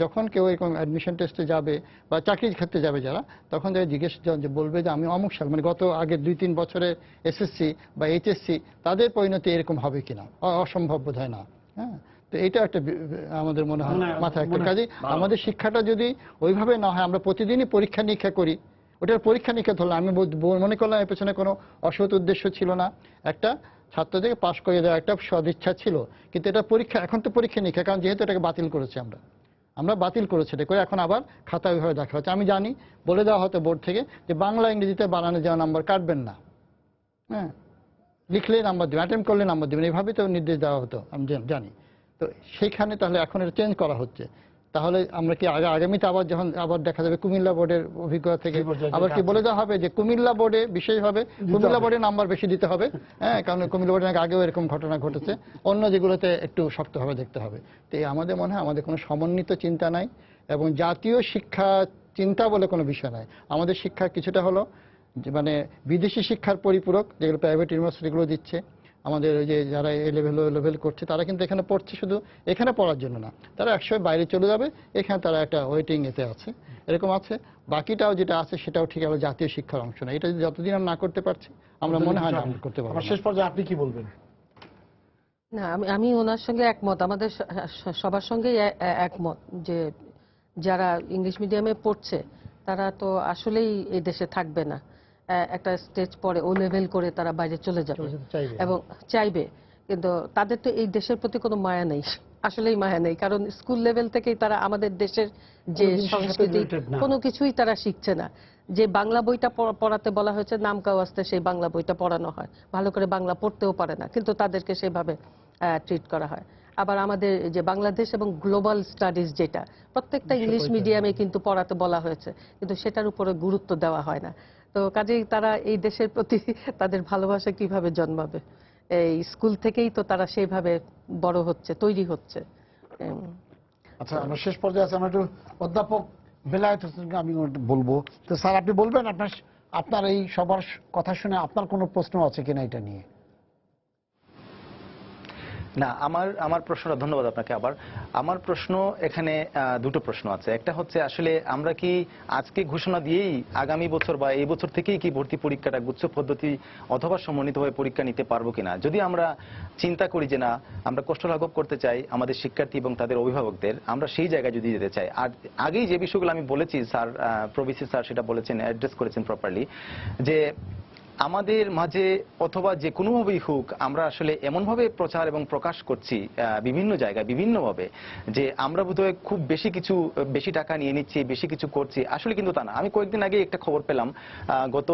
যখন কেউ এরকম অ্যাডমিশন টেস্টে যাবে বা চাকরির ক্ষেত্রে যাবে যারা, তখন যারা জিজ্ঞেস বলবে যে আমি অমুক সাল, মানে গত আগের 2-3 বছরের এসএসসি বা এইচএসসি, তাদের পরিণতি এরকম হবে কিনা, অসম্ভব বোধ হয় না। হ্যাঁ, তো এটা একটা আমাদের মনে হয় মাথায় একটা কাজে। আমাদের শিক্ষাটা যদি ওইভাবে না হয়, আমরা প্রতিদিনই পরীক্ষা নিরীক্ষা করি, ওটার পরীক্ষা নিরীক্ষা ধরলাম, আমি মনে করলাম এর পেছনে কোনো অসৎ উদ্দেশ্য ছিল না, একটা ছাত্রদেরকে পাশ করে দেওয়া একটা সদিচ্ছা ছিল। কিন্তু এটা পরীক্ষা, এখন তো পরীক্ষা নিরীক্ষা, কারণ যেহেতু এটাকে বাতিল করেছি আমরা বাতিল করেছি এটা করে, এখন আবার খাতা ওইভাবে দেখা হচ্ছে। আমি জানি বলে দেওয়া হতো বোর্ড থেকে যে বাংলা ইংরেজিতে বানানো যাওয়া নাম্বার কাটবেন না, হ্যাঁ, লিখলে নাম্বার দেবেন, অ্যাটেম্প করলে নাম্বার দেবেন, এইভাবেই তো নির্দেশ দেওয়া হতো, আমি জানি। তো সেইখানে তাহলে এখন এটা চেঞ্জ করা হচ্ছে। তাহলে আমরা কি আগামীতে আবার দেখা যাবে কুমিল্লা বোর্ডের অভিজ্ঞতা থেকে আবার কি বলে দেওয়া হবে যে কুমিল্লা বোর্ডে বিশেষভাবে কুমিল্লা বোর্ডে নাম্বার বেশি দিতে হবে? হ্যাঁ, কারণ কুমিল্লা বোর্ডের আগেও এরকম ঘটনা ঘটেছে, অন্য যেগুলোতে একটু শক্তভাবে দেখতে হবে। তো আমাদের মনে হয় আমাদের কোনো সমন্বিত চিন্তা নাই, এবং জাতীয় শিক্ষা চিন্তা বলে কোনো বিষয় নাই। আমাদের শিক্ষা কিছুটা হলো মানে বিদেশি শিক্ষার পরিপূরক, যেগুলো প্রাইভেট ইউনিভার্সিটিগুলো দিচ্ছে। আমাদের ওই যে যারা এ লেভেল করছে, তারা কিন্তু এখানে পড়ছে শুধু এখানে পড়ার জন্য না, তারা একসময় বাইরে চলে যাবে, এখানে তারা একটা ওয়েটিং এতে আছে, এরকম আছে। বাকিটাও যেটা আছে সেটাও ঠিক আবার জাতীয় শিক্ষার অংশ না। এটা যতদিন আমরা না করতে পারছি, আমরা মনে হয় না আমরা করতে পারবো। শেষ পর্যায়ে আপনি কি বলবেন? না, আমি ওনার সঙ্গে একমত, আমাদের সবার সঙ্গেই একমত যে যারা ইংলিশ মিডিয়ামে পড়ছে তারা তো আসলেই এই দেশে থাকবে না। একটা স্টেজ পরে ও লেভেল করে তারা বাইরে চলে যাবে এবং চাইবে, কিন্তু তাদের তো এই দেশের প্রতি কোনো মায়া নেই, আসলেই মায়া নেই। কারণ স্কুল লেভেল থেকেই তারা আমাদের দেশের যে সংস্কৃতি কোনো কিছুই তারা শিখছে না। যে বাংলা বইটা পড়াতে বলা হয়েছে নাম কাওয়াস্তে সেই বাংলা বইটা পড়ানো হয়, ভালো করে বাংলা পড়তেও পারে না, কিন্তু তাদেরকে সেভাবে ট্রিট করা হয়। আবার আমাদের যে বাংলাদেশ এবং গ্লোবাল স্টাডিজ, যেটা প্রত্যেকটা ইংলিশ মিডিয়ামে কিন্তু পড়াতে বলা হয়েছে, কিন্তু সেটার উপরে গুরুত্ব দেওয়া হয় না। তো কাজেই তারা এই দেশের প্রতি তাদের ভালোবাসা কিভাবে জন্মাবে? এই স্কুল থেকেই তো তারা সেইভাবে বড় হচ্ছে, তৈরি হচ্ছে। আচ্ছা, আমরা শেষ পর্যায়ে আছি, আমরা একটু অধ্যাপক বেলায়েত হোসেনকে আমি বলবো। তো স্যার, আপনি বলবেন আপনার এই সবার কথা শুনে আপনার কোনো প্রশ্ন আছে কিনা এটা নিয়ে? না, আমার প্রশ্নটা, ধন্যবাদ আপনাকে। আবার আমার প্রশ্ন এখানে দুটো প্রশ্ন আছে। একটা হচ্ছে আসলে আমরা কি আজকে ঘোষণা দিয়েই আগামী বছর বা এই বছর থেকেই কি ভর্তি পরীক্ষাটা গুচ্ছ পদ্ধতি অথবা সমন্বিতভাবে পরীক্ষা নিতে পারবো কিনা? যদি আমরা চিন্তা করি যে না, আমরা কষ্ট লাঘব করতে চাই আমাদের শিক্ষার্থী এবং তাদের অভিভাবকদের, আমরা সেই জায়গায় যদি যেতে চাই, আর আগেই যে বিষয়গুলো আমি বলেছি স্যার, প্রভিসি স্যার সেটা বলেছেন, অ্যাড্রেস করেছেন প্রপারলি, যে আমাদের মাঝে অথবা যে কোনোভাবেই হোক আমরা আসলে এমনভাবে প্রচার এবং প্রকাশ করছি বিভিন্ন জায়গায় বিভিন্নভাবে, যে আমরা বোধহয় খুব বেশি টাকা নিয়ে নিচ্ছি, বেশি কিছু করছি, আসলে কিন্তু তা না। আমি কয়েকদিন আগে একটা খবর পেলাম, গত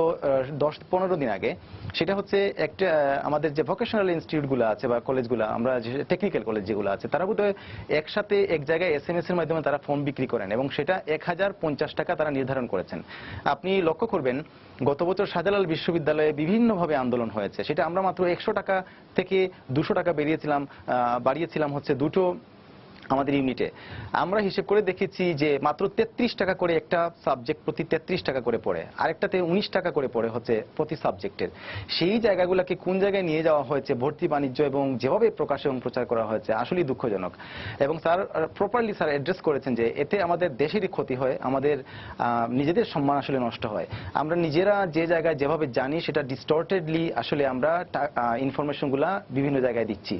10-15 দিন আগে, সেটা হচ্ছে একটা আমাদের যে ভোকেশনাল ইনস্টিটিউটগুলো আছে বা কলেজগুলো, আমরা যে টেকনিক্যাল কলেজ যেগুলো আছে, তারা বোধহয় একসাথে এক জায়গায় SMS এর মাধ্যমে তারা ফর্ম বিক্রি করেন, এবং সেটা 1050 টাকা তারা নির্ধারণ করেছেন। আপনি লক্ষ্য করবেন গত বছর শাহজালাল বিশ্ববিদ্যালয়ে বিভিন্নভাবে আন্দোলন হয়েছে, সেটা আমরা মাত্র 100 টাকা থেকে 200 টাকা বাড়িয়েছিলাম হচ্ছে দুটো আমাদের ইউনিটে আমরা হিসেব করে দেখেছি যে মাত্র 33 টাকা করে একটা সাবজেক্ট প্রতি 33 টাকা করে পড়ে, আরেকটাতে 19 টাকা করে পড়ে হচ্ছে প্রতি সাবজেক্টের। সেই জায়গাগুলোকে কোন জায়গায় নিয়ে যাওয়া হয়েছে ভর্তি বাণিজ্য এবং যেভাবে প্রকাশ এবং প্রচার করা হয়েছে আসলেই দুঃখজনক। এবং স্যার প্রপারলি স্যার অ্যাড্রেস করেছেন যে এতে আমাদের দেশেরই ক্ষতি হয়, আমাদের নিজেদের সম্মান আসলে নষ্ট হয়। আমরা নিজেরা যে জায়গায় যেভাবে জানি সেটা ডিস্টর্টেডলি আসলে আমরা ইনফরমেশনগুলা বিভিন্ন জায়গায় দিচ্ছি।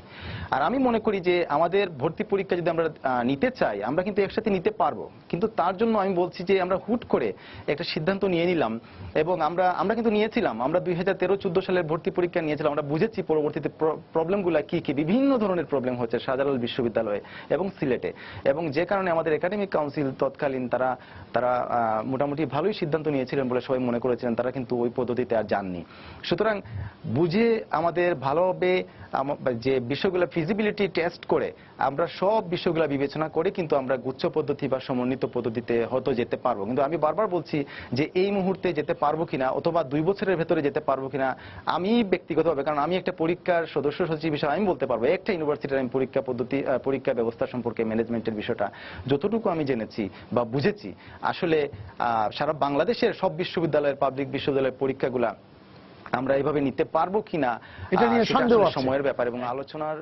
আর আমি মনে করি যে আমাদের ভর্তি পরীক্ষা যদি আমরা নিতে চাই আমরা কিন্তু একসাথে নিতে পারবো, কিন্তু তার জন্য আমি বলছি যে আমরা হুট করে একটা সিদ্ধান্ত নিয়ে নিলাম এবং আমরা কিন্তু নিয়েছিলাম, আমরা 2013-14 সালের ভর্তি পরীক্ষা নিয়েছিলাম, আমরা বুঝেছি পরবর্তীতে প্রবলেমগুলো কি কি, বিভিন্ন ধরনের প্রবলেম হচ্ছে শাহজালাল বিশ্ববিদ্যালয়ে এবং সিলেটে, এবং যে কারণে আমাদের একাডেমিক কাউন্সিল তৎকালীন তারা মোটামুটি ভালোই সিদ্ধান্ত নিয়েছিলেন বলে সবাই মনে করেছিলেন, তারা কিন্তু ওই পদ্ধতিতে আর যাননি। সুতরাং বুঝে আমাদের ভালোভাবে যে বিষয়গুলো ফিজিবিলিটি টেস্ট করে আমরা সব বিষয়গুলো বিবেচনা করে কিন্তু আমরা গুচ্ছ পদ্ধতি বা সমন্বিত পদ্ধতিতে হয়তো যেতে পারবো। কিন্তু আমি বারবার বলছি যে এই মুহূর্তে যেতে পারবো কিনা অথবা 2 বছরের ভেতরে যেতে পারবো কিনা আমি ব্যক্তিগতভাবে, কারণ আমি একটা পরীক্ষার সদস্য সচিব হিসেবে আমি বলতে পারবো একটা ইউনিভার্সিটির আমি পরীক্ষা ব্যবস্থা সম্পর্কে ম্যানেজমেন্টের বিষয়টা যতটুকু আমি জেনেছি বা বুঝেছি আসলে সারা বাংলাদেশের সব বিশ্ববিদ্যালয়ের পাবলিক বিশ্ববিদ্যালয়ের পরীক্ষাগুলা আমরা এইভাবে নিতে পারবো কিনা এটা নিয়ে সন্দেহ আছে, সময়ের ব্যাপার এবং আলোচনার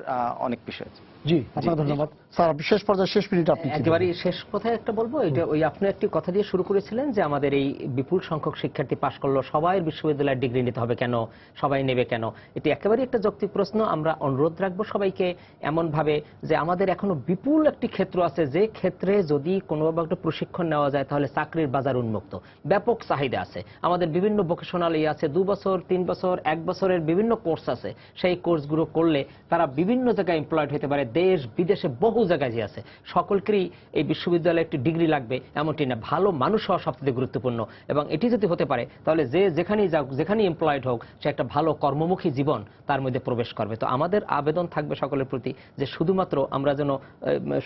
অনেক বিষয় আছে। জি, আপনাকে ধন্যবাদ স্যার। শেষ পর্যায়ে শেষ মিনিট আপনি একেবারে শেষ কথায় একটা বলবো, এটা ওই আপনি একটি কথা দিয়ে শুরু করেছিলেন যে আমাদের এই বিপুল সংখ্যক শিক্ষার্থী পাশ করলো, সবাই বিশ্ববিদ্যালয়ের ডিগ্রি নিতে হবে কেন, সবাই নেবে কেন? এটি একেবারে একটা যৌক্তিক প্রশ্ন। আমরা অনুরোধ রাখবো সবাইকে এমন ভাবে যে আমাদের এখনো বিপুল একটি ক্ষেত্র আছে যে ক্ষেত্রে যদি কোনোভাবে একটা প্রশিক্ষণ নেওয়া যায় তাহলে চাকরির বাজার উন্মুক্ত, ব্যাপক চাহিদা আছে। আমাদের বিভিন্ন ভোকেশনাল আছে 2 বছর 3 বছর 1 বছরের বিভিন্ন কোর্স আছে, সেই কোর্সগুলো করলে তারা বিভিন্ন জায়গায় এমপ্লয়েড হতে পারে, দেশ বিদেশে বহু জায়গায় যে আছে। সকলকেই এই বিশ্ববিদ্যালয়ে একটি ডিগ্রি লাগবে এমনটি না, ভালো মানুষ হওয়া সবচেয়ে গুরুত্বপূর্ণ। এবং এটি যদি হতে পারে তাহলে যে যেখানেই যাক, যেখানেই এমপ্লয়েড হোক, সে একটা ভালো কর্মমুখী জীবন তার মধ্যে প্রবেশ করবে। তো আমাদের আবেদন থাকবে সকলের প্রতি যে শুধুমাত্র আমরা যেন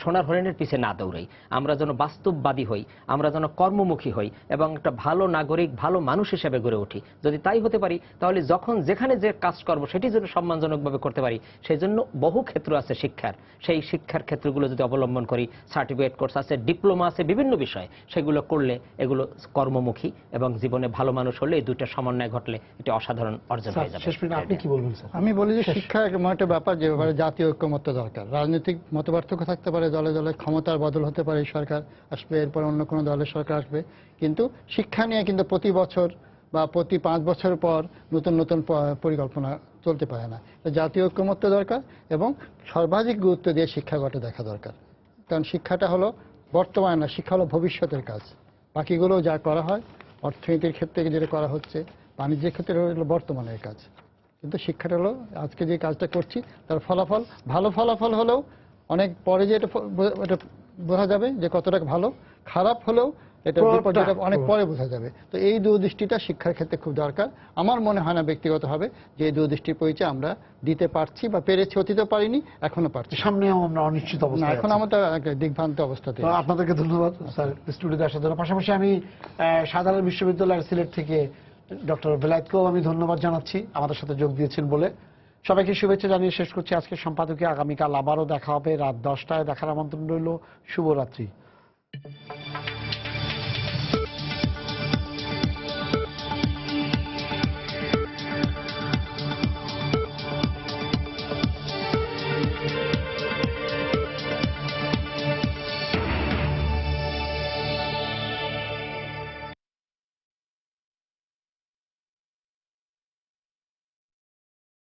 সোনার হরিণের পিছে না দৌড়াই, আমরা যেন বাস্তববাদী হই, আমরা যেন কর্মমুখী হই এবং একটা ভালো নাগরিক ভালো মানুষ হিসেবে গড়ে উঠি। যদি তাই হতে পারি তাহলে যখন যেখানে যে কাজ করবো সেটি যেন সম্মানজনকভাবে করতে পারি। সেই জন্য বহু ক্ষেত্র আছে শিক্ষার, সেই শিক্ষার ক্ষেত্রগুলো যদি অবলম্বন করি, সার্টিফিকেট কোর্স আছে, ডিপ্লোমা আছে, বিভিন্ন বিষয়, সেগুলো করলে এগুলো কর্মমুখী এবং জীবনে ভালো মানুষ হলে এই দুইটা সমন্বয় ঘটলে এটি অসাধারণ অর্জন হয়ে যাবে। শেষ মিনিট আপনি কি বলবেন স্যার? আমি বলি যে শিক্ষা এমন একটা ব্যাপার যে ব্যাপারে জাতীয় ঐক্যমত্য দরকার। রাজনৈতিক মতপার্থক্য থাকতে পারে, দলে দলে ক্ষমতার বদল হতে পারে, এই সরকার আসবে, এরপর অন্য কোনো দলের সরকার আসবে, কিন্তু শিক্ষা নিয়ে কিন্তু প্রতি বছর বা প্রতি 5 বছর পর নতুন নতুন পরিকল্পনা চলতে পারে না। জাতীয় ঐক্যমত্য দরকার এবং সর্বাধিক গুরুত্ব দিয়ে শিক্ষাগত দেখা দরকার। কারণ শিক্ষাটা হলো বর্তমান না, শিক্ষা হলো ভবিষ্যতের কাজ। বাকিগুলো যা করা হয় অর্থনীতির ক্ষেত্রে যেটা করা হচ্ছে, বাণিজ্যের ক্ষেত্রে হলো বর্তমানের কাজ, কিন্তু শিক্ষাটা হলো আজকে যে কাজটা করছি তার ফলাফল। ভালো ফলাফল হলেও অনেক পরে যে এটা বোঝা যাবে যে কতটা ভালো, খারাপ হলেও এটা বিপর্যয়টা অনেক পরে বোঝা যাবে। তো এই দূরদৃষ্টিটা শিক্ষার ক্ষেত্রে খুব দরকার। আমার মনে হয় না ব্যক্তিগতভাবে যে এই দূরদৃষ্টির পরিচয় আমরা দিতে পারছি বা পেরেছি, অতীতে পারিনি, এখনো পারছি। সামনেও আমরা অনিশ্চিত না, অবস্থায় এখন আছি। আমাদের একটা দিগ্ভ্রান্ত অবস্থাতে। তো আপনাদেরকে ধন্যবাদ স্যার স্টুডিওতে আসার জন্য। পাশাপাশি আমি শাহজালাল বিশ্ববিদ্যালয়ের সিলেট থেকে ডক্টর বেলায়েতকেও আমি ধন্যবাদ জানাচ্ছি আমাদের সাথে যোগ দিয়েছেন বলে। সবাইকে শুভেচ্ছা জানিয়ে শেষ করছি আজকের সম্পাদকীয়। আগামীকাল আবারও দেখা হবে রাত 10টায়। দেখার আমন্ত্রণ রইল। শুভরাত্রি।